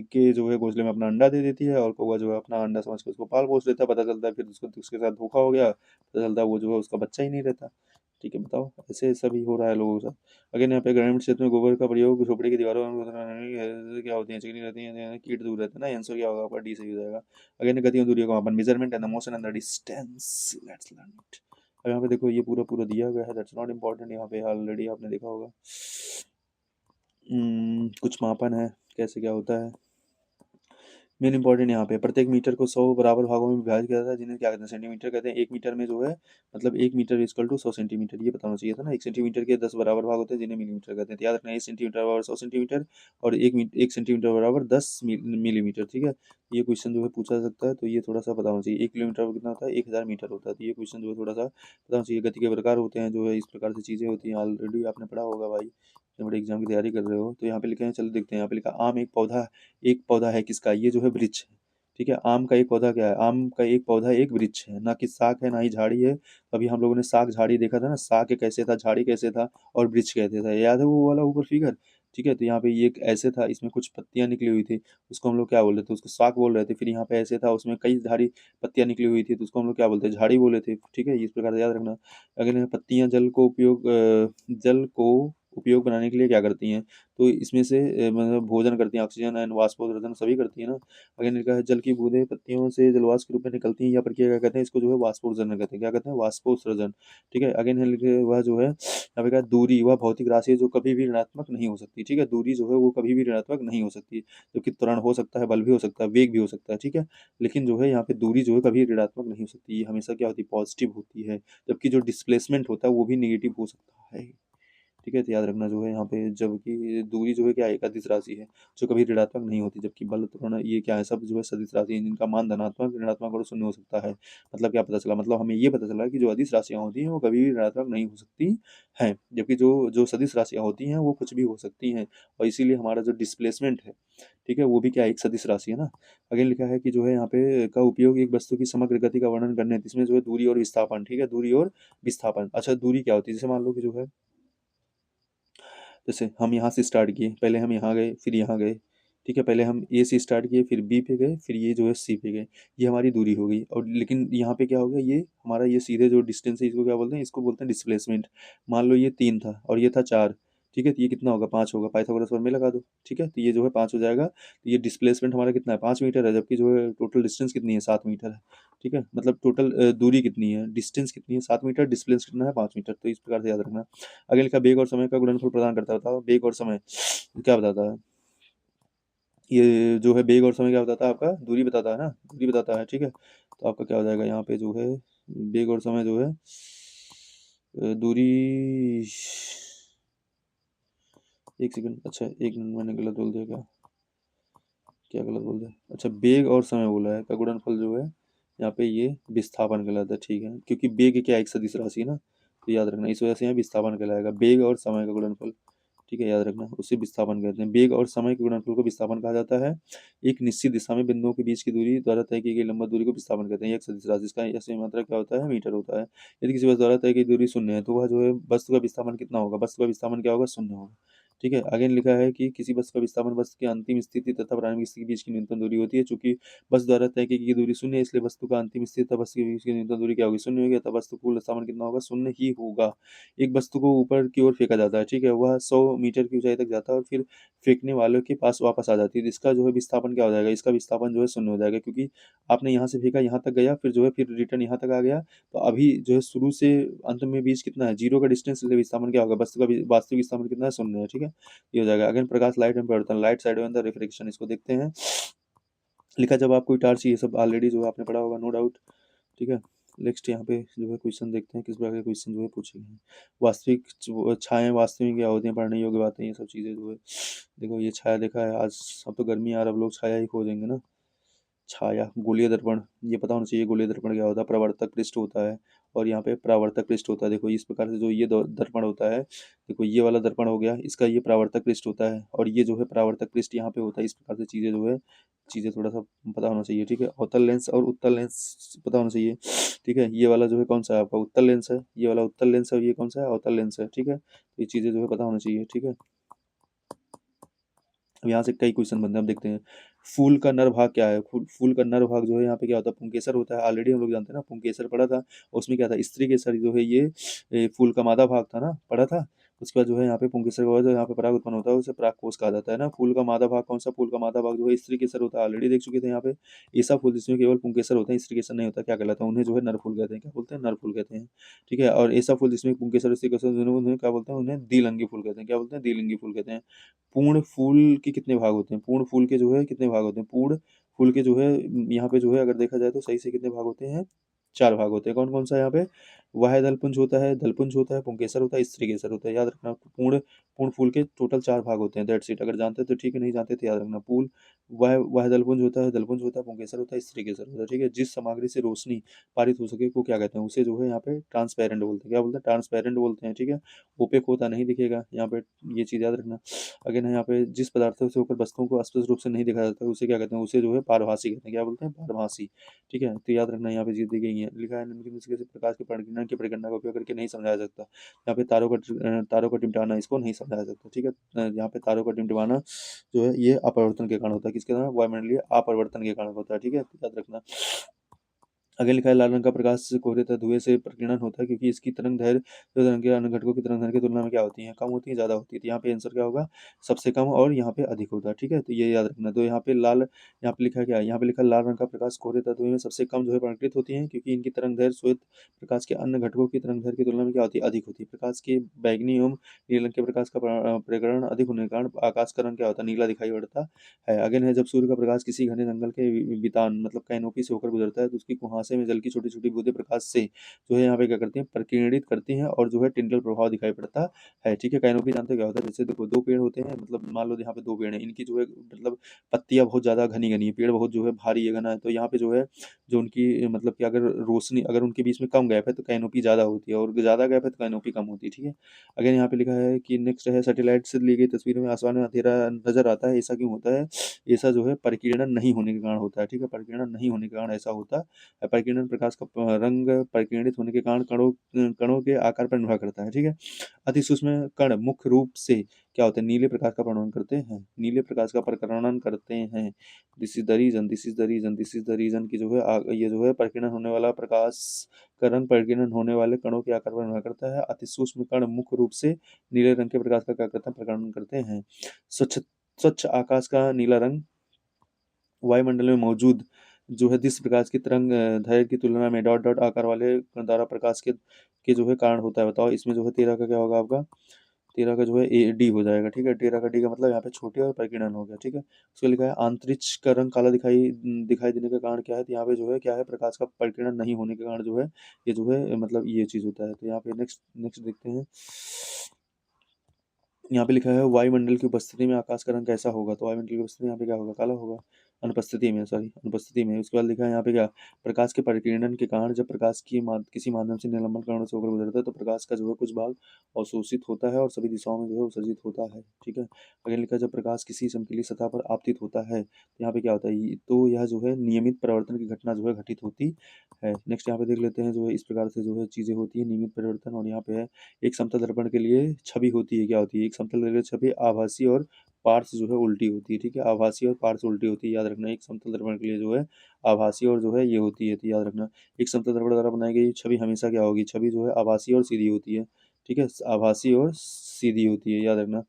के जो है घोंसले में अपना अंडा दे देती है, और कौवा जो है अपना अंडा समझ के उसको पाल पोस लेता है। पता चलता है फिर उसको उसके साथ धोखा हो गया, पता चलता है वो जो है उसका बच्चा ही नहीं रहता, ठीक है। बताओ, ऐसे ऐसा भी हो रहा है लोगों के साथ। अगर यहाँ पे ग्रामीण क्षेत्र में गोबर का प्रयोग झोपड़ी की दीवारों में क्या होती है? चिकनी रहती है, कीट दूर रहते हैं ना। आंसर क्या होगा आपका? डी सही हो जाएगा। अगर गति और दूरी का मापन, measurement and the motion and the distance, let's learn it. अब यहाँ पे देखो ये पूरा पूरा दिया गया है, दैट्स नॉट इम्पोर्टेंट। यहाँ पे ऑलरेडी आपने देखा होगा। कुछ मापन है, कैसे क्या होता है। मेन इंपॉर्टेंट यहाँ पे प्रत्येक मीटर को 100 बराबर भागों में विभाजित किया जाता है, जिन्हें क्या कहते हैं? सेंटीमीटर कहते हैं। एक मीटर में जो है मतलब 1 मीटर इक्वल टू 100 सेंटीमीटर, ये बताना चाहिए था ना। 1 सेंटीमीटर के 10 बराबर भाग होते हैं, जिन्हें मिलीमीटर कहते हैं। तो याद रखना, 1 सेंटीमीटर बराबर 100 सेंटीमीटर, और 1 सेंटीमीटर बराबर 10 मिलीमीटर, ठीक है। ये क्वेश्चन जो है पूछा जा सकता है, तो ये थोड़ा सा बताना चाहिए। 1 किलोमीटर कितना होता है? 1000 मीटर होता है। तो ये क्वेश्चन जो है थोड़ा सा बताना चाहिए। गति के प्रकार होते हैं, जो है इस प्रकार से चीज़ें होती हैं, ऑलरेडी आपने पढ़ा होगा भाई, इतने बड़े एग्जाम की तैयारी कर रहे हो। तो यहाँ पे लिखे हैं, चलो देखते हैं। यहाँ पे लिखा आम एक पौधा है किसका? ये जो है वृक्ष है, ठीक है। आम का एक पौधा क्या है? आम का एक पौधा एक वृक्ष है, ना कि शाख है, ना ही झाड़ी है। अभी हम लोगों ने शाख झाड़ी देखा था ना, शाख कैसे था, झाड़ी कैसे था, और वृक्ष कैसे था, याद है वो वाला ऊपर फिगर, ठीक है। तो यहाँ पे ये एक ऐसे था, इसमें कुछ पत्तियां निकली हुई थी, उसको हम लोग क्या बोल रहे थे? उसको शाख बोल रहे थे। फिर यहाँ पे ऐसे था, उसमें कई झाड़ी पत्तियां निकली हुई थी, तो उसको हम लोग क्या बोलते हैं? झाड़ी बोले थे, ठीक है। इस प्रकार से याद रखना। अगर पत्तियां जल को उपयोग बनाने के लिए क्या करती हैं? तो इसमें से मतलब भोजन करती हैं, ऑक्सीजन एंड वाष्पोत्सर्जन सभी करती है ना। अगर लिखा है जल की बूंदें पत्तियों से जलवाष्प के रूप में निकलती हैं, या प्रक्रिया क्या कहते हैं? इसको जो है वाष्पोत्सर्जन कहते हैं। क्या कहते हैं? वाष्पोत्सर्जन, ठीक है। अगेन है लिखे वह जो है यहाँ पे क्या, दूरी वह भौतिक राशि है जो कभी भी ऋणात्मक नहीं हो सकती, ठीक है। दूरी जो है वो कभी भी ऋणात्मक नहीं हो सकती, जबकि त्वरण हो सकता है, बल भी हो सकता है, वेग भी हो सकता है, ठीक है। लेकिन जो है यहाँ पे दूरी जो है कभी ऋणात्मक नहीं हो सकती, ये हमेशा क्या होती है? पॉजिटिव होती है। जबकि जो डिस्प्लेसमेंट होता है वो भी निगेटिव हो सकता है। ठीक है, तो याद रखना जो है यहाँ पे जबकि दूरी जो है क्या है, एक अदिश राशि है जो कभी ऋणात्मक नहीं होती, जबकि बल त्वरण ये क्या है, सब जो है सदिश राशि है जिनका मान धनात्मक, ऋणात्मक और शून्य हो सकता है। मतलब क्या पता चला, मतलब हमें ये पता चला कि जो अदिश राशियाँ होती हैं वो कभी भी ऋणात्मक नहीं हो सकती हैं, जबकि जो जो सदिश राशियाँ होती हैं वो कुछ भी हो सकती हैं, और इसीलिए हमारा जो डिस्प्लेसमेंट है, ठीक है, वो भी क्या है, एक सदिश राशि है ना। आगे लिखा है कि जो है यहाँ पे का उपयोग एक वस्तु की समग्र गति का वर्णन करने, इसमें जो है दूरी और विस्थापन, ठीक है, दूरी और विस्थापन। अच्छा, दूरी क्या होती है, जैसे मान लो कि जो है, जैसे हम यहाँ से स्टार्ट किए, पहले हम यहाँ गए फिर यहाँ गए, ठीक है, पहले हम ए से स्टार्ट किए फिर बी पे गए फिर ये जो है सी पे गए, ये हमारी दूरी हो गई। और लेकिन यहाँ पे क्या हो गया, ये हमारा ये सीधे जो डिस्टेंस है इसको क्या बोलते हैं, इसको बोलते हैं डिस्प्लेसमेंट। मान लो ये 3 था और ये था 4, ठीक है, तो ये कितना होगा, 5 होगा, पाइथागोरस प्रमेय लगा दो, ठीक है, तो ये जो है 5 हो जाएगा। तो ये डिस्प्लेसमेंट हमारा कितना है, 5 मीटर है, जबकि जो है टोटल डिस्टेंस कितनी है, 7 मीटर है, ठीक है, मतलब टोटल दूरी कितनी है, डिस्टेंस कितनी है, 7 मीटर, डिस्टेंस कितना है, 5 मीटर। तो इस प्रकार से याद रखना। आगे लिखा वेग और समय का गुणनफल प्रदान करता है, बताओ वेग और समय क्या बताता है, ये जो है वेग और समय क्या बताता है, आपका दूरी बताता है ना, दूरी बताता है, ठीक है, तो आपका क्या हो जाएगा यहाँ पे जो है वेग और समय जो है दूरी, एक सेकंड, अच्छा एक मिनट, मैंने गलत बोल दिया क्या, क्या गलत बोल दिया, अच्छा वेग और समय बोला है, का गुणनफल जो है यहाँ पे ये विस्थापन कहलाता है, ठीक है, क्योंकि वेग क्या है, एक सदिश राशि है ना, तो याद रखना इस वजह से यहाँ विस्थापन कहलाएगा, वेग और समय का गुणनफल, ठीक है, याद रखना उसे विस्थापन कहते हैं। वेग और समय के गुणनफल को विस्थापन कहा जाता है। एक निश्चित दिशा में बिंदुओं के बीच की दूरी द्वारा तय की गई लंबवत दूरी को विस्थापन कहते हैं। ये एक सदिश राशि, इसका ऐसे मात्रा क्या होता है, मीटर होता है। यदि किसी वस्तु द्वारा तय की दूरी शून्य है तो वह जो है वस्तु का विस्थापन कितना होगा, वस्तु का विस्थापन क्या होगा, शून्य होगा, ठीक है। आगे लिखा है कि किसी वस्तु का विस्थापन वस्तु की अंतिम स्थिति तथा प्रारंभिक स्थिति के बीच की न्यूनतम दूरी होती है। चूंकि वस्तु द्वारा तय की गई दूरी शून्य है, इसलिए वस्तु का अंतिम स्थिति तथा वस्तु के बीच की न्यूनतम दूरी क्या होगी, शून्य होगी, अतः वस्तु कुल विस्थापन कितना होगा, शून्य ही होगा। एक वस्तु को ऊपर की ओर फेंका जाता है, ठीक है, वह 100 मीटर की ऊंचाई तक जाता है और फिर फेंकने वालों के पास वापस आ जाती है, तो इसका जो है विस्थापन क्या हो जाएगा, इसका विस्थापन जो है शून्य हो जाएगा, क्योंकि आपने यहाँ से फेंका यहाँ तक गया, फिर जो है फिर रिटर्न यहाँ तक आ गया, तो अभी जो है शुरू से अंत में बीच कितना है, जीरो का डिस्टेंस, इसलिए विस्थापन क्या होगा, वस्तु का वास्तविक विस्थापन कितना है, शून्य है, ठीक है, ये हो जाएगा। अगेन प्रकाश, लाइट एंड परिवर्तन, light side and the reflection, इसको देखते हैं। लिखा जब आप कोई टार्च, ये सब ऑलरेडी जो है आपने पढ़ा होगा नो डाउट, ठीक है। नेक्स्ट यहाँ पे जो है क्वेश्चन देखते हैं, किस प्रकार के क्वेश्चन जो है पूछे गए हैं। वास्तविक छाया वास्तव में क्या होती हैं, पढ़ने योग्य बातें, ये सब चीज़ें जो है, देखो ये छाया देखा है, आज अब तो गर्मी आ रहा है, अब लोग छाया ही खोजेंगे ना। छाया, गोलीय दर्पण, ये पता होना चाहिए गोलीय दर्पण क्या होता है, प्रवर्तक पृष्ठ होता है और यहाँ पे परावर्तक पृष्ठ होता है। देखो इस प्रकार से जो ये दर्पण होता है, देखो ये वाला दर्पण हो गया, इसका ये परावर्तक पृष्ठ होता है और ये जो है परावर्तक पृष्ठ यहाँ पे होता है। इस प्रकार से चीज़ें जो है, चीज़ें थोड़ा सा पता होना चाहिए, ठीक है। अवतल लेंस और उत्तल लेंस पता होना चाहिए, ठीक है। ये वाला जो है कौन सा है आपका, उत्तल लेंस है, ये वाला उत्तल लेंस है और ये कौन सा है, अवतल लेंस है, ठीक है। तो ये चीज़ें जो है पता होना चाहिए, ठीक है। अब यहाँ से कई क्वेश्चन बनते हैं, हम देखते हैं। फूल का नर भाग क्या है, फूल का नर भाग जो है यहाँ पे क्या होता है, पुंकेसर होता है, ऑलरेडी हम लोग जानते हैं ना, पुंकेसर पढ़ा था। उसमें क्या था, स्त्री केसर जो है ये फूल का मादा भाग था ना, पढ़ा था। उसके बाद जो है यहाँ पे पुंकेसर का जो यहाँ पे पराग उत्पन्न होता है उसे परागकोश कहा जाता है ना। फूल का मादा भाग कौन सा, फूल का मादा भाग जो है स्त्री केसर होता है, ऑलरेडी देख चुके थे यहाँ पे। ऐसा फूल जिसमें केवल पुंकेसर होता है, स्त्री केसर नहीं होता, क्या कहलाता है, उन्हें जो है नर फूल कहते हैं, क्या बोलते हैं, नर फूल कहते हैं, ठीक है। और ऐसा फूल जिसमें पुंकेसर स्त्री केसर उन्हें क्या बोलते हैं, उन्हें द्विलिंगी फूल कहते हैं, क्या बोलते हैं, द्विलिंगी फूल कहते हैं। पूर्ण फूल के कितने भाग होते हैं, पूर्ण फूल के जो है कितने भाग होते हैं, पूर्ण फूल के जो है यहाँ पे जो है अगर देखा जाए तो सही से कितने भाग होते हैं, 4 भाग होते हैं। कौन कौन सा यहाँ पे, वाह्य दलपुंज होता है, दलपुंज होता है, पुंकेसर होता है, स्त्रीकेसर होता है, याद रखना। पूर्ण पूर्ण फूल के टोटल 4 भाग होते हैं, दैट्स इट। अगर जानते हैं तो ठीक है, नहीं जानते तो याद रखना। फूल वाह्य दलपुंज होता है, दलपुंज होता है, पुंकेसर होता है, स्त्रीकेसर होता है, ठीक है। जिस सामग्री से रोशनी पारित हो सके को क्या कहते हैं, उसे जो है यहाँ पे ट्रांसपेरेंट बोलते हैं, क्या बोलते हैं, ट्रांसपेरेंट बोलते हैं, ठीक है। ओपेक होता नहीं दिखेगा यहाँ पे, ये चीज़ याद रखना। अगेन यहाँ पे जिस पदार्थों से होकर वस्तुओं को स्पष्ट रूप से नहीं देखा जाता उसे क्या कहते हैं, उसे जो है पारभासी कहते हैं, क्या बोलते हैं, पारभासी, ठीक है। तो याद रखना यहाँ पे चीज दी गई है, लिखा है निम्नलिखित में से किसी प्रकाश के परिगणना की परिगणना का उपयोग करके नहीं समझाया सकता। यहाँ पे तारों का टिमटाना इसको नहीं समझाया सकता, ठीक है। यहाँ पे तारों का टिमटिमाना जो है ये अपरिवर्तन के कारण होता है, किसके कारण, वायुमंडलीय अपरिवर्तन के कारण होता है, ठीक है, तो याद रखना। आगे लिखा है लाल रंग का प्रकाश कोहरे तथा धुएं से प्रकीर्णन होता है क्योंकि इसकी तरंग दैर्घ्य जो रंग के अन्य घटकों की तरंग दैर्घ्य की तुलना में क्या होती है, कम होती है, ज्यादा होती है। तो यहाँ पे आंसर क्या होगा, सबसे कम और यहाँ पे अधिक होता है, ठीक है। तो ये याद रखना। तो यहाँ पे लाल, यहाँ पे लिखा क्या है, यहाँ पे लिखा लाल रंग का प्रकाश कोहरे तथा धुएं में सबसे कम जो है प्रकटित होती है क्योंकि इनकी तरंग दैर्घ्य श्वेत प्रकाश के अन्य घटकों की तरंग दैर्घ्य की तुलना में क्या होती है, अधिक होती है। प्रकाश के बैगनी एवं नीले रंग के प्रकाश का प्रकरण अधिक होने के कारण आकाश का रंग क्या होता है, नीला दिखाई पड़ता है। अगेन है जब सूर्य का प्रकाश किसी घने जंगल के बितान मतलब कैनोपी से होकर गुजरता है तो उसकी कुहासा जलाशय में जल की छोटी-छोटी बूंदें प्रकाश से जो है यहाँ पे क्या करती हैं, प्रकीर्णित करती हैं और जो है टिंटल प्रभाव दिखाई पड़ता है, ठीक है। कैनोपी जानते हो क्या होता है? जैसे देखो 2 पेड़ होते हैं, मतलब मान लो यहाँ पे 2 पेड़ हैं, इनकी जो है मतलब पत्तियाँ बहुत ज़्यादा घनी-घनी है, पेड़ बहुत जो है भारी है, घना है, तो यहाँ पे जो है जो उनकी मतलब कि अगर रोशनी अगर उनके बीच में कम गैप है तो कैनोपी ज़्यादा होती है और ज़्यादा गैप है तो कैनोपी कम होती है, ठीक है। अगर यहाँ पे लिखा है कि नेक्स्ट है सैटेलाइट से ली गई तस्वीरों में आसमान में अंधेरा नज़र आता है, ऐसा क्यों होता है? ऐसा जो है परिकिरण नहीं होने के कारण होता है, ठीक है। परिकिरण नहीं होने के कारण ऐसा होता है। परिकिरण प्रकाश का रंग परिकिरणित होने के कारण कणों के आकार पर निर्भर करता है, ठीक है। अति सूक्ष्म कण मुख्य रूप से क्या होता है, नीले प्रकाश का परिवहन करते हैं, नीले प्रकाश का परिकर्णन करते हैं। This is the reason, this is the reason, this is the reason की जो है ये जो है परिकिरण होने वाला प्रकाश का रंग परिकिरण होने वाले कणों के आकार पर निर्भर करता है। अति सूक्ष्म कण मुख्य रूप से नीले रंग के प्रकाश का क्या करते हैं, परिकर्णन करते हैं। स्वच्छ स्वच्छ आकाश का नीला रंग वायुमंडल में मौजूद जो है जिस प्रकाश की तरंग दैर्घ्य की तुलना में डॉट डॉट आकार वाले द्वारा प्रकाश के जो है कारण होता है। बताओ इसमें जो है 13 का क्या होगा आपका? 13 का जो है ए डी हो जाएगा, ठीक है। 13 का डी का मतलब यहाँ पे छोटे और परिकीर्णन हो गया, ठीक है। उसको लिखा है अंतरिक्ष का रंग काला दिखाई देने का कारण क्या है? तो यहाँ पे जो है क्या है, प्रकाश का परिकीर्णन नहीं होने के कारण जो है ये जो है मतलब ये चीज होता है। तो यहाँ पे नेक्स्ट नेक्स्ट देखते हैं। यहाँ पे लिखा है वायुमंडल की उपस्थिति में आकाश का रंग कैसा होगा? तो वायुमंडल की उपस्थिति में यहाँ पे क्या होगा? काला होगा। अनुपस्थिति में, सॉरी, अनुपस्थिति में। उसके बाद लिखा है यहाँ पे क्या, प्रकाश के परिकिरणन के कारण जब प्रकाश किसी माध्यम से निलंबन कणों से होकर गुजरता है तो प्रकाश का जो है कुछ भाग अवशोषित होता है और सभी दिशाओं में जो है उत्सर्जित होता है, ठीक है। आगे लिखा है जब प्रकाश किसी चमकीली सतह पर आपतित होता है तो यहाँ पे क्या होता है, तो यह जो है नियमित परिवर्तन की घटना जो है घटित होती है। नेक्स्ट यहाँ पे देख लेते हैं जो है इस प्रकार से जो है चीजें होती है, नियमित परिवर्तन। और यहाँ पे है एक समतल दर्पण के लिए छवि होती है, क्या होती है? एक समतल दर्पण की छवि आभासी और पार्श्व जो है उल्टी होती है, ठीक है। आभासी और पार्श्व उल्टी होती है, याद रखना। एक समतल दर्पण के लिए जो है आभासी और जो है ये होती है, तो याद रखना। एक समतल दर्पण द्वारा बनाई गई छवि हमेशा क्या होगी? छवि जो है आभासी और सीधी होती है, ठीक है। आभासी और सीधी होती है, याद रखना।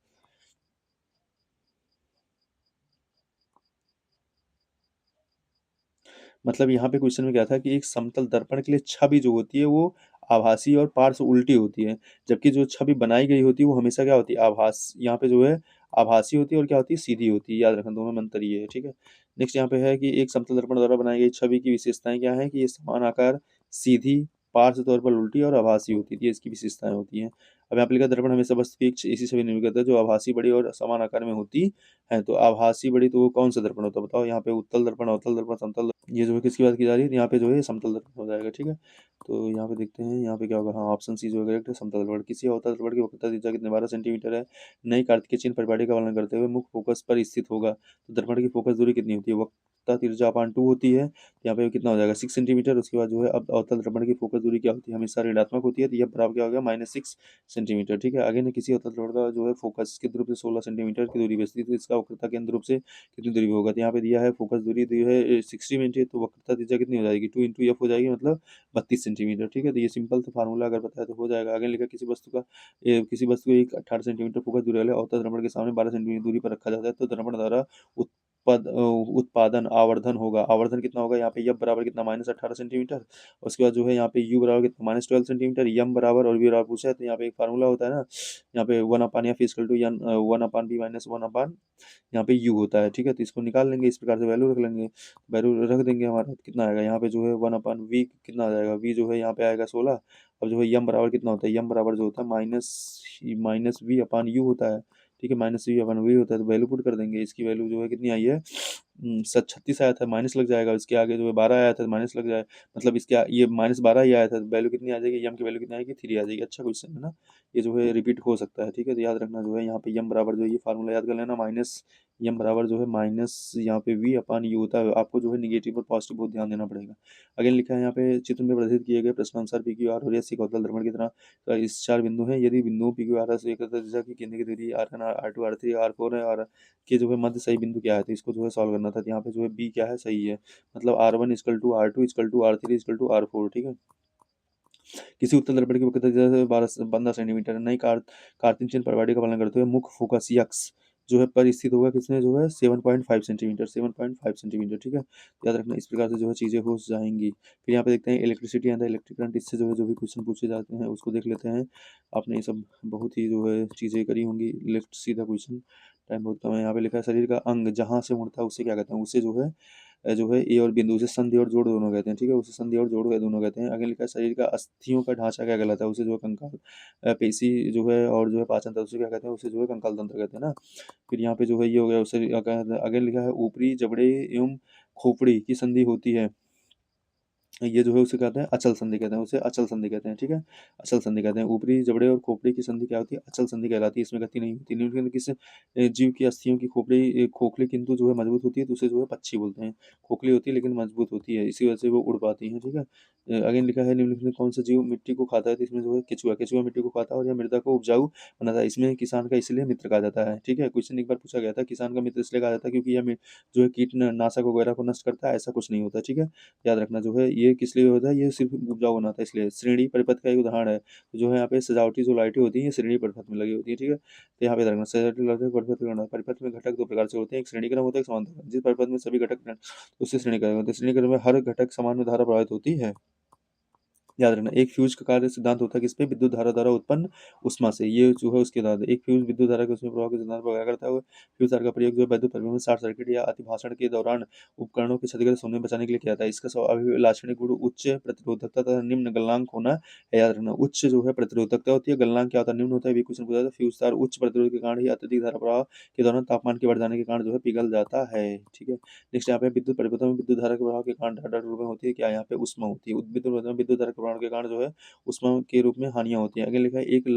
मतलब यहाँ पे क्वेश्चन में क्या था कि एक समतल दर्पण के लिए छवि जो होती है वो आभासी और पार्श्व उल्टी होती है, जबकि जो छवि बनाई गई होती है वो हमेशा क्या होती है? आभास यहाँ पे जो है आभासी होती है और क्या होती है? सीधी होती है, याद रखना। दोनों में अंतर ये है, ठीक है। नेक्स्ट यहाँ पे है कि एक समतल दर्पण द्वारा बनाई गई छवि की विशेषताएं क्या है? कि ये समान आकार, सीधी, पार्श्व तौर पर उल्टी और आभासी होती है, ये इसकी विशेषताएं होती हैं। अब यहाँ पे लिखा दर्पण हमेशा वस्तु की एक ऐसी छवि निर्मित करता है जो आभासी, बड़ी और समान आकार में होती है। तो आभासी बड़ी तो वो कौन सा दर्पण होता है बताओ? यहाँ पे उत्तल दर्पण, अवतल दर्पण, समतल, ये जो है किसकी बात की जा रही है? यहाँ पे जो है समतल दर्पण हो जाएगा, ठीक है। तो यहाँ पे देखते हैं यहाँ पे क्या होगा। हाँ, ऑप्शन सी जो है करेक्ट है, समतल दर्पण। किसी अवतल दर्पण की वक्रता त्रिज्या कितने 12 सेंटीमीटर है, नई कार्तिक चिन्ह परिपाटी का पालन करते हुए मुख्य फोकस पर स्थित होगा, तो दर्पण की फोकस दूरी कितनी होती है? वक्रता त्रिज्या अपान 2 होती है, तो यहाँ पे कितना हो जाएगा? 6 सेंटीमीटर। उसके बाद जो है अब अवतल दर्पण की फोकस दूरी क्या होती है? हमेशा ऋणात्मक होती है, तो यह बराबर क्या हो गया? -6 सेंटीमीटर, ठीक है। आगे ने किसी अवतल दर्पण का जो है फोकस के ध्रुव से 16 सेंटीमीटर की दूरी बचती है, तो इसका वक्रता केंद्र ध्रुव से कितनी दूरी पे होगा? तो यहाँ पे दिया है फोकस दूरी दी है 60 मिनट, तो वक्रता त्रिज्या कितनी हो जाएगी? 2 इंटू एफ हो जाएगी, मतलब 32 सेंटीमीटर, ठीक है। तो ये सिंपल सा फार्मूला अगर पता है तो हो जाएगा। आगे लिखा किसी वस्तु को एक 18 सेंटीमीटर फोकस दूरी वाले अवतल दर्पण के सामने 12 सेंटीमीटर दूरी पर रखा जाता है तो दर्पण द्वारा उत्पादन आवर्धन होगा। आवर्धन कितना होगा? यहाँ पे यफ बराबर कितना? -18 सेंटीमीटर। उसके बाद जो है यहाँ पे यू बराबर कितना? -12 सेंटीमीटर। यम बराबर और वी बराबर पूछा है, तो यहाँ पे एक फार्मूला होता है ना, यहाँ पे 1/, या फिजिकल टू 1/b-1/, यहाँ पे यू होता है, ठीक है। तो इसको निकाल लेंगे, इस प्रकार से वैल्यू रख लेंगे, वैल्यू रख देंगे, हमारा कितना आएगा यहाँ पे जो है 1/v कितना आ जाएगा? v जो है यहाँ पे आएगा 16। अब जो है यम बराबर कितना होता है? यम बराबर जो होता है माइनस वी अपान यू होता है, ठीक है। -v/v होता है, तो वैल्यू पुट कर देंगे। इसकी वैल्यू जो है कितनी आई है? 36 आया था, माइनस लग जाएगा। इसके आगे जो है 12 आया था, माइनस लग जाए, मतलब इसके ये -12 ही आया था, तो वैल्यू कितनी आ जाएगी? यम की वैल्यू कितनी आएगी? 3 आ जाएगी। अच्छा क्वेश्चन है ना, ये जो है रिपीट हो सकता है, ठीक है। तो याद रखना जो है यहाँ पे यम बराबर जो है ये फार्मूला याद कर लेना, माइनस यम बराबर जो है माइनस यहाँ पे वी अपान यू होता है। आपको जो है निगेटिव और पॉजिटिव बहुत ध्यान देना पड़ेगा। अगेन लिखा है यहाँ पे चित्र में प्रदर्शित किए गए प्रश्नानुसार पी क्यू आर और एस एक अवतल दर्पण की तरह इस 4 बिंदु हैं। यदि बिंदु पी क्यू आर से एक दिशा की केंद्र की दूरी R1, R2, R3, R4 है और के जो है मध्य सही बिंदु क्या है, तो इसको जो है सॉल्व करना था। तो यहाँ पे जो है बी क्या है? सही है, मतलब R1 = R2 = R3 = R4, ठीक है। किसी उत्तल दर्पण की वक्रता जैसे 15 सेंटीमीटर नई कार्तीय चिन्ह परिपाटी का पालन करते हुए मुख्य फोकस यक्स जो है पर स्थित होगा, किसमें जो है 7.5 सेंटीमीटर, 7.5 सेंटीमीटर, ठीक है। याद रखना, इस प्रकार से जो है चीजें हो जाएंगी। फिर यहाँ पे देखते हैं इलेक्ट्रिसिटी एंड इलेक्ट्रिक करंट, इससे जो है जो भी क्वेश्चन पूछे जाते हैं उसको देख लेते हैं। आपने ये सब बहुत ही जो है चीजें करी होंगी। लेफ्ट सीधा क्वेश्चन, टाइम बहुत कम है। यहाँ पे लिखा है शरीर का अंग जहाँ से मुड़ता है उसे क्या कहते हैं? उसे जो है जो है ए और बिंदु, उसे संधि और जोड़ दोनों कहते हैं, ठीक है, उसे संधि और जोड़ दोनों कहते हैं। आगे लिखा है शरीर का अस्थियों का ढांचा क्या कहलाता है, उसे जो है कंकाल, पेशी जो है और जो है पाचन तंत्र, उसे क्या कहते हैं, उसे जो है कंकाल तंत्र कहते हैं ना। फिर यहाँ पे जो है ये हो गया, उसे आगे लिखा है ऊपरी जबड़े एवं खोपड़ी की संधि होती है, ये जो है उसे कहते हैं अचल संधि कहते हैं, उसे अचल संधि कहते हैं, ठीक है, अचल संधि कहते हैं। ऊपरी जबड़े और खोपड़ी की संधि क्या होती है, अचल संधि कहलाती है, इसमें गति नहीं होती। निम्नलिखित किस जीव की अस्थियों की खोपड़ी खोखली किंतु जो है मजबूत होती है, तो उसे जो है पक्षी बोलते हैं। खोखली होती है लेकिन मजबूत होती है, इसी वजह से वो उड़ पाती है, ठीक है। अगेन लिखा है निम्नलिखित में कौन सा जीव मिट्टी को खाता है, तो इसमें जो है केचुआ, केचुआ मिट्टी को खाता है और यह मृदा को उपजाऊ बनाता है। इसमें किसान का इसलिए मित्र कहा जाता है, ठीक है। क्वेश्चन एक बार पूछा गया था, किसान का मित्र इसलिए कहा जाता है क्योंकि यह जो है कीटनाशक वगैरह को नष्ट करता है, ऐसा कुछ नहीं होता, ठीक है। याद रखना जो है ये किस लिए होता है, ये सिर्फ उपजाऊ बनाता है इसलिए। श्रेणी परिपथ का एक उदाहरण है, तो जो है यहाँ पे सजावटी जो लाइटें होती हैं ये श्रेणी परिपथ में लगी होती है, ठीक है। तो यहाँ पे याद रखना सजावटी लाइटें परिपथ में, परिपथ में घटक दो प्रकार से होते हैं, एक श्रेणी क्रम होता है, एक समांतर क्रम। जिस परिपथ में सभी घटक उससे श्रेणी क्रम होता है, श्रेणी क्रम में हर घटक समान में धारा प्रवाहित होती है। याद रखना एक फ्यूज का कार्य सिद्धांत होता है किस पे, विद्युत धारा द्वारा उत्पन्न उष्मा से, ये जो है उसके बाद एक फ्यूज विद्युत धारा के उसमें प्रभाव के सिद्धांत पर क्या करता है, फ्यूज तार का प्रयोग जो है वैद्युत परिवहन में शॉर्ट सर्किट या अतिभाषण के दौरान उपकरणों के क्षतिग्रस्त होने बचाने के लिए किया जाता है। इसका स्वाभाविक लाक्षणिक गुण उच्च प्रतिरोधकता तथा निम्न गलनांक होना है। याद रखना उच्च जो है प्रतिरोधकता होती है, गलनांक क्या होता है, निम्न होता है। भी क्वेश्चन पूछा था, फ्यूज तार उच्च प्रतिरोध के कारण ही अत्यधिक धारा प्रवाह के दौरान तापमान के बढ़ जाने के कारण जो है पिघल जाता है, ठीक है। नेक्स्ट यहाँ पे विद्युत परिपथों में विद्युत धारा के प्रभाव के कारण ढाडा रूप में होती है क्या, यहाँ पे उष्मा होती है। विद्युत परिपथों में विद्युत धारा के प्रभाव के कारण जो है उष्मा के रूप में हानियां होती हैं। आगे लिखा है एक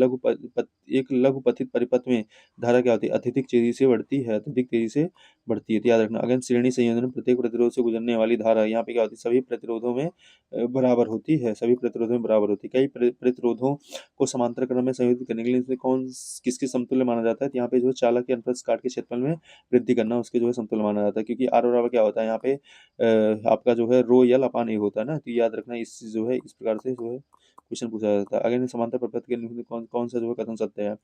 लघुपथित परिपथ में धारा क्या होती है, अत्यधिक तेजी से बढ़ती है, अत्यधिक तेजी से बढ़ती है। तो याद रखना अगर श्रेणी संयोजन में प्रत्येक प्रतिरोध से गुजरने वाली धारा यहाँ पे क्या होती है, सभी प्रतिरोधों में बराबर होती है, सभी प्रतिरोधों में बराबर होती है। कई प्रतिरोधों को समांतर क्रम में संयोजित करने के लिए इसमें कौन किसके समतुल्य माना जाता है, तो यहाँ पे जो है चालक के अनुप्रस्थ काट के क्षेत्रफल में वृद्धि करना उसके जो है समतुल्य माना जाता है, क्योंकि आर बराबर क्या होता है यहाँ पे आपका जो है रो यल अपान ए होता है ना। तो याद रखना इस जो है इस प्रकार से जो है क्वेश्चन पूछा जाता है। अगर समांतर परपथ के निम्न में कौन कौन सा जो है कथन सत्य है,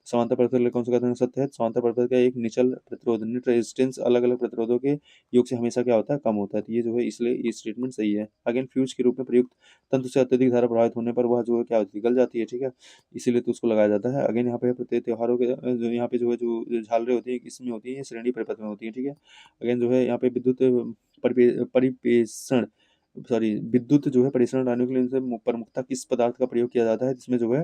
समांतर परपथ के लिए कौन सा कथन सत्य है, समांतर परपथ का एक निचल प्रतिरोध नेट रेजिस्टेंस अलग अलग प्रतिरोधों के योग से हमेशा क्या होता है, कम होता है। तो ये जो है इसलिए ये स्टेटमेंट सही है। अगेन फ्यूज के रूप में प्रयुक्त तंतु से अत्यधिक धारा प्रभावित होने पर वह जो है क्या होती है, गल जाती है, ठीक है, इसीलिए तो उसको लगाया जाता है। अगेन यहाँ पे प्रत्येक त्योहारों के जो यहाँ पे जो है जो झालरें होती है इसमें होती है, ये श्रेणी परिपथ में होती है, ठीक है। अगेन जो है यहाँ पे विद्युत परिपेषण सॉरी विद्युत जो है परिसरण लाने के लिए इनसे प्रमुखता किस पदार्थ का प्रयोग किया जाता है, जिसमें जो है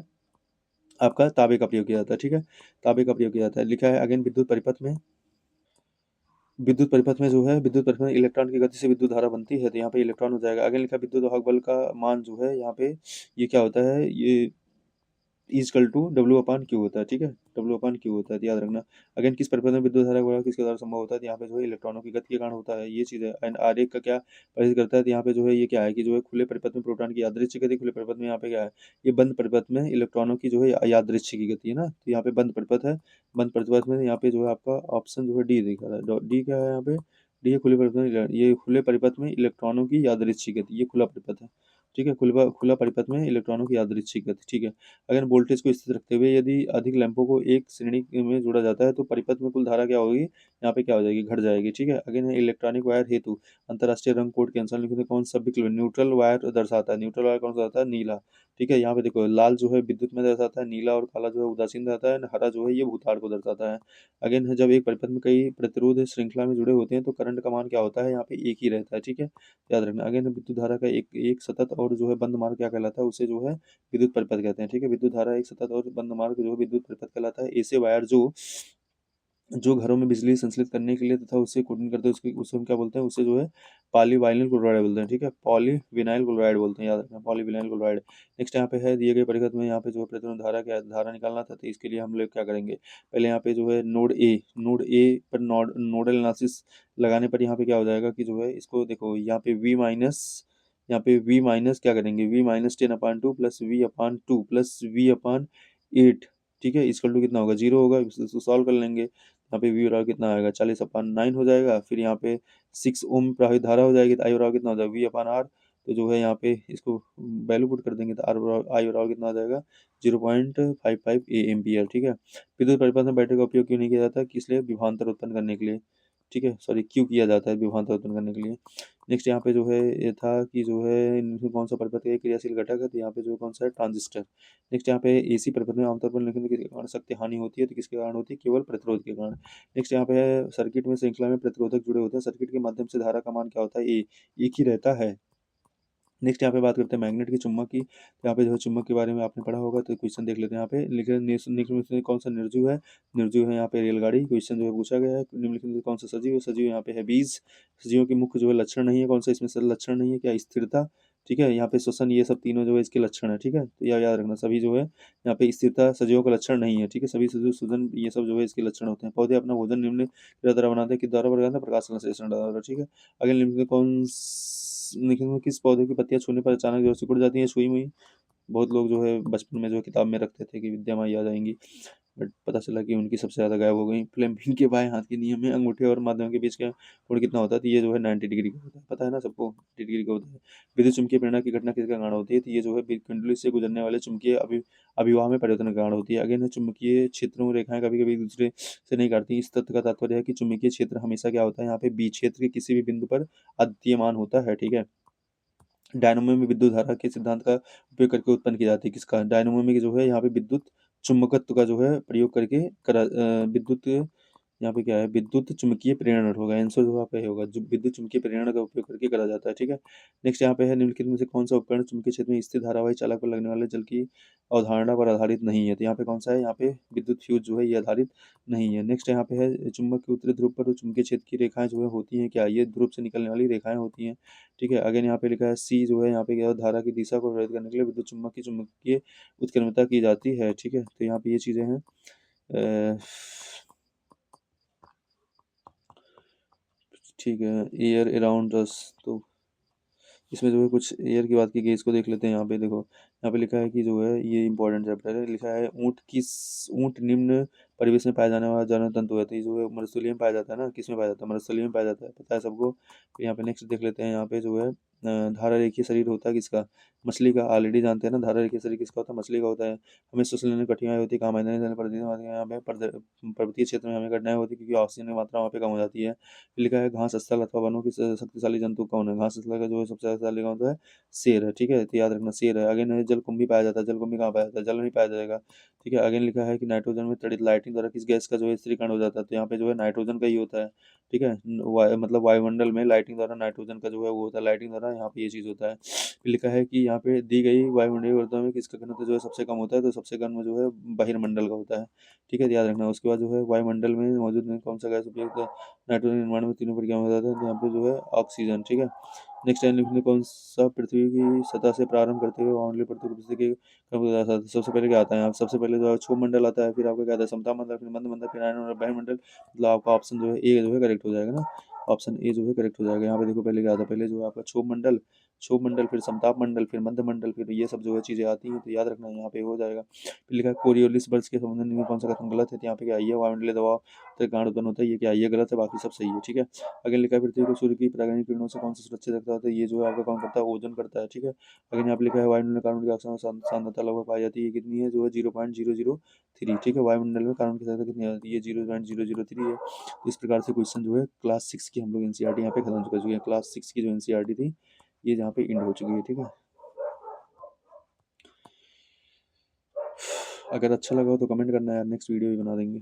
आपका तांबे का प्रयोग किया जाता है, ठीक है, तांबे का प्रयोग किया जाता है। लिखा है अगेन विद्युत परिपथ में जो है विद्युत परिपथ में इलेक्ट्रॉन की गति से विद्युत धारा बनती है, तो यहाँ पे इलेक्ट्रॉन हो जाएगा। अगेन लिखा है विद्युत वाहक बल का मान जो है यहाँ पे ये क्या होता है, ये is equal to W upon Q होता है, ठीक है, डब्ल्यू अपान क्यू होता है, तो याद रखना। अगेन किस परिपथ में विद्युत धारा का प्रवाह किसके द्वारा संभव होता है, तो यहाँ पे जो है इलेक्ट्रॉनों की गति के कारण होता है, ये चीज़ है। एंड आरेख का क्या परिचित करता है, तो यहाँ पे जो है ये क्या है कि जो है खुले परिपथ में प्रोटॉन की यादृच्छिक गति, खुले परिपथ में यहाँ पे क्या है, ये बंद परिपथ में इलेक्ट्रॉनों की जो है यादृच्छिक की गति है ना। तो यहाँ पे बंद परिपथ है, बंद परिपथ में यहाँ पे जो है आपका ऑप्शन जो है डी दिखा रहा है, डी क्या है यहाँ पे, डी है खुले परिपथ में, ये खुले परिपथ में इलेक्ट्रॉनों की यादृच्छिक गति, ये खुला परिपथ है, ठीक है, खुला खुला परिपथ में इलेक्ट्रॉनों की यादृच्छिक गति, ठीक है। अगर वोल्टेज को स्थिर रखते हुए यदि अधिक लैंपों को एक श्रेणी में जोड़ा जाता है तो परिपथ में कुल धारा क्या होगी, यहाँ पे क्या हो जाएगी, घट जाएगी, ठीक है। अगेन इलेक्ट्रॉनिक वायर हेतु अंतरराष्ट्रीय रंग कोड के अनुसार लिखित में कौन सा विकल्प न्यूट्रल वायर दर्शाता है, न्यूट्रल वायर कौन सा दर्शाता है, नीला, ठीक है। यहाँ पे देखो लाल जो है विद्युत में दर्शाता है, नीला और काला जो है उदासीन दर्शाता है, हरा जो है ये भूताड़ को दर्शाता है। अगेन जब एक परिपथ में कई प्रतिरोध श्रृंखला में जुड़े होते हैं तो करंट का मान क्या होता है, यहाँ पे एक ही रहता है, ठीक है, याद रखना। अगेन विद्युत धारा का एक एक सतत और जो है बंद मार्ग क्या कहलाता है, उसे जो है विद्युत परिपथ कहते हैं, ठीक है। विद्युत धारा एक सतत और बंद मार्ग जो है विद्युत परिपथ कहलाता है। ऐसे वायर जो जो घरों में बिजली संचालित करने के लिए तथा उससे कोटिंग करते हैं उसके उसे हम क्या बोलते हैं, उसे जो है पॉलीविनाइल क्लोराइड बोलते हैं, ठीक है, पॉलीविनाइल क्लोराइड बोलते हैं, याद रखना पॉलीविनाइल क्लोराइड। नेक्स्ट यहाँ पे है दिए गए परिपथ में यहाँ पे जो है प्रतिरोध धारा क्या धारा निकालना था, तो इसके लिए हम लोग क्या करेंगे, पहले यहाँ पे जो है नोड ए पर नोडल एनालिसिस लगाने पर यहाँ पे क्या हो जाएगा कि जो है इसको देखो यहाँ पे वी माइनस क्या करेंगे, V-10/2 plus V/2 plus V/8, ठीक है, इसकल टू कितना होगा, जीरो होगा, इसको सॉल्व कर लेंगे। यहाँ पे वी बराबर कितना आएगा, 40/9 हो जाएगा। फिर यहाँ पे 6 ओम प्रवाहित धारा हो जाएगी, तो आई बराबर कितना हो जाएगा, V/R। तो जो है यहाँ पे इसको वैल्यू पुट कर देंगे तो आई बराबर कितना आ जाएगा, 0.55 एम्पियर, ठीक है। विद्युत परिपथ में बैटरी का उपयोग क्यों नहीं किया जाता, किस लिए, विभवांतर उत्पन्न करने के लिए, ठीक है, सॉरी क्यों किया जाता है विभवांतर उत्पन्न करने के लिए। नेक्स्ट यहाँ पे जो है ये था कि जो है इनमें कौन सा परिपथ का एक क्रियाशील घटक है, तो यहाँ पे जो कौन सा है ट्रांजिस्टर। नेक्स्ट यहाँ पे एसी परिपथ में आमतौर पर निम्नलिखित किसके कारण शक्ति हानि होती है, तो किसके कारण होती है, केवल प्रतिरोध के कारण। नेक्स्ट यहाँ पे है सर्किट में श्रृंखला में प्रतिरोधक जुड़े होते हैं, सर्किट के माध्यम से धारा का मान क्या होता है, ए एक ही रहता है। नेक्स्ट यहाँ पे बात करते हैं मैग्नेट की, चुंबक की। तो यहाँ पे जो है चुंबक के बारे में आपने पढ़ा होगा, तो क्वेश्चन देख लेते हैं। यहाँ पे लिखे निम्नलिखित में कौन सा निर्जीव है, निर्जीव है यहाँ पे रेलगाड़ी। क्वेश्चन जो है पूछा गया है। निम्नलिखित में कौन सा सजीव है, सजीव यहाँ पे है बीज। सजीवों के मुख्य जो है लक्षण नहीं है, कौन सा इसमें सर लक्षण नहीं है, क्या स्थिरता, ठीक है, यहाँ पे श्वसन, ये सब तीनों जो है इसके लक्षण है, ठीक है, तो याद रखना सभी जो है यहाँ पे स्थिरता सजीवों का लक्षण नहीं है, ठीक है, सभी सजीव सूजन ये सब जो है इसके लक्षण होते हैं। पौधे अपना भोजन निम्न द्वारा बनाते हैं, किस द्वारा बनाते हैं, प्रकाश संश्लेषण द्वारा, ठीक है। अगले निम्न में निम्न में किस पौधे की पत्तियां छूने पर अचानक जो है सिकुड़ जाती हैं, सुई मुई। बहुत लोग जो है बचपन में जो किताब में रखते थे कि विद्या माई आ जाएंगी, बट पता चला कि उनकी सबसे ज़्यादा गायब हो गई। फ्लेमिंग के बाएं हाथ के नियम में अंगूठे और माध्यम के बीच का कोण कितना होता है, तो ये जो है 90 डिग्री का होता है, पता है ना सबको, 90 डिग्री का होता है। विद्युत चुम्बकीय प्रेरणा की घटना किसके कारण होती है, तो ये जो है कुंडली से गुजरने वाले चुम्बकीय अभिवाह में परिवर्तन के कारण होती है। अगेन चुम्बकीय क्षेत्रों में रेखाएं कभी कभी एक दूसरे से नहीं काटती। इस तथ्य का तात्पर्य है कि चुम्बकीय क्षेत्र हमेशा क्या होता है, यहाँ पे बी क्षेत्र के किसी भी बिंदु पर अद्वितीयमान होता है, ठीक है। डायनामो में विद्युत धारा के सिद्धांत का उपयोग करके उत्पन्न की जाती है, किसका, डायनामो में जो है यहाँ पे विद्युत चुम्बकत्व का जो है प्रयोग करके विद्युत, यहाँ पे क्या है, विद्युत चुम्बकीय प्रेरण होगा, आंसर जो पे होगा, जो विद्युत चुम्बकीय प्रेरण का उपयोग करके करा जाता है, ठीक है। नेक्स्ट यहाँ पे है निम्नलिखित में से कौन सा उपकरण चुम्बकीय क्षेत्र में स्थिर धारावाही चालक पर लगने वाले जल की अवधारणा पर आधारित नहीं है, तो यहाँ पे कौन सा है, यहाँ पे विद्युत फ्यूज जो है ये आधारित नहीं है। नेक्स्ट यहाँ पे है चुंबक के उत्तरी ध्रुव पर चुम्बकीय क्षेत्र की रेखाएं जो है होती हैं, क्या ये ध्रुव से निकलने वाली रेखाएं होती हैं, ठीक है। अगेन यहाँ पे लिखा है सी जो है यहाँ पे क्या है, धारा की दिशा को प्रभावित करने के लिए विद्युत चुम्बक की चुम्बकीय उत्क्रमणता की जाती है, ठीक है, तो यहाँ पे ये चीजें हैं। ठीक है, एयर अराउंड अस, तो इसमें जो है कुछ एयर की बात की गई, इसको देख लेते हैं। यहाँ पे देखो, यहाँ पे लिखा है कि जो है ये इंपॉर्टेंट चैप्टर है, लिखा है ऊँट निम्न परिवेश में पाया जाने वाला जानवर तंतु है, तो ये जो है मरुस्थलीय में पाया जाता है ना, किस में पाया जाता है, मरुस्थलीय में पाया जाता है, पता है सबको। तो यहाँ पे नेक्स्ट देख लेते हैं। यहाँ पे जो है धारा रेखीय शरीर होता है किसका, मछली का, ऑलरेडी जानते हैं ना, धारा रेखीय शरीर किसका होता है, मछली का होता है। हमें सांस लेने में कठिनाई होती है, काम आने यहाँ पे पर्वतीय क्षेत्र में हमें कठिनाई होती है क्योंकि ऑक्सीजन की मात्रा वहाँ पे कम हो जाती है। लिखा है घास स्थल अथवा वनों की शक्तिशाली जंतु कौन है, घास स्थल का जो है सबसे शक्तिशाली कौन है, शेर है, ठीक है, तो याद रखना शेर है। अगेन जलकुंभी पाया जाता है, जलकुंभी कहाँ पाया जाता है, जल में पाया जाएगा, ठीक है। अगेन लिखा है कि नाइट्रोजन में तड़ित लाइटिंग द्वारा किस गैस का जो है स्त्रीकरण हो जाता है, तो यहाँ पे जो है नाइट्रोजन का ही होता है, ठीक है। मतलब वायुमंडल में लाइटिंग द्वारा नाइट्रोजन का जो है वो होता है, लाइटिंग द्वारा यहाँ पे ये चीज़ होता है। फिर लिखा है कि यहाँ पे दी गई वायुमंडलीय वर्तन में किसका घनत्व जो है सबसे कम होता है, तो सबसे कम जो है बहिर्मंडल का होता है, ठीक है, याद रखना। उसके बाद जो है वायुमंडल में मौजूद कौन सा गैस उपयुक्त नाइट्रोजन निर्माण में तीनों प्रक्रिया हो जाता है, तो यहाँ पे जो है ऑक्सीजन, ठीक है। नेक्स्ट टाइम लिखने कौन सा पृथ्वी की सतह से प्रारंभ करते हुए वायुमंडलीय परतों की उपस्थिति के क्रम को दर्शाता है? सबसे पहले क्या आता है, आप सबसे पहले जो है क्षोभमंडल आता है, फिर आपका क्या आता है समता मंडल, फिर मंद मंडल, फिर आयन वायुमंडल। मतलब आपका ऑप्शन जो है ए जो है करेक्ट हो जाएगा ना, ऑप्शन ए जो है करेक्ट हो जाएगा। यहाँ पे देखो पहले क्या आता है, पहले जो है आपका क्षोभमंडल, फिर समताप मंडल, फिर मंद मंडल, फिर ये सब जो है चीजें आती हैं, तो याद रखना यहाँ पे हो जाएगा। फिर लिखा है कोरियोलिस बर्ड्स के संबंध में कौन सा कथन गलत है, तो यहाँ पे क्या है, ये वायुमंडलीय दबाव से कारण उत्पन्न होता है, ये क्या है, ये गलत है, बाकी सब सही है, ठीक है। अगले लिखा है पृथ्वी को सूर्य की परागैंगिक किरणों से कौन सा सुरक्षित रखता है, तो ये जो है आपका कौन करता है, ओजोन करता है, ठीक है। अगर यहाँ पे लिखा है वायुमंडल में कार्बन डाइऑक्साइड सांद्रता लगभग पाई जाती है, कितनी है, जो है 0.003, ठीक है। वायुमंडल में कार्बन की सांद्रता कितनी आती है, ये 0.003 है। तो इस प्रकार से क्वेश्चन जो है क्लास 6 की हम लोग एनसीईआरटी यहाँ पे खत्म कर चुके हैं। क्लास 6 की जो एनसीईआरटी थी ये जहाँ पे एंड हो चुकी है, ठीक है। अगर अच्छा लगा हो तो कमेंट करना यार, नेक्स्ट वीडियो भी बना देंगे।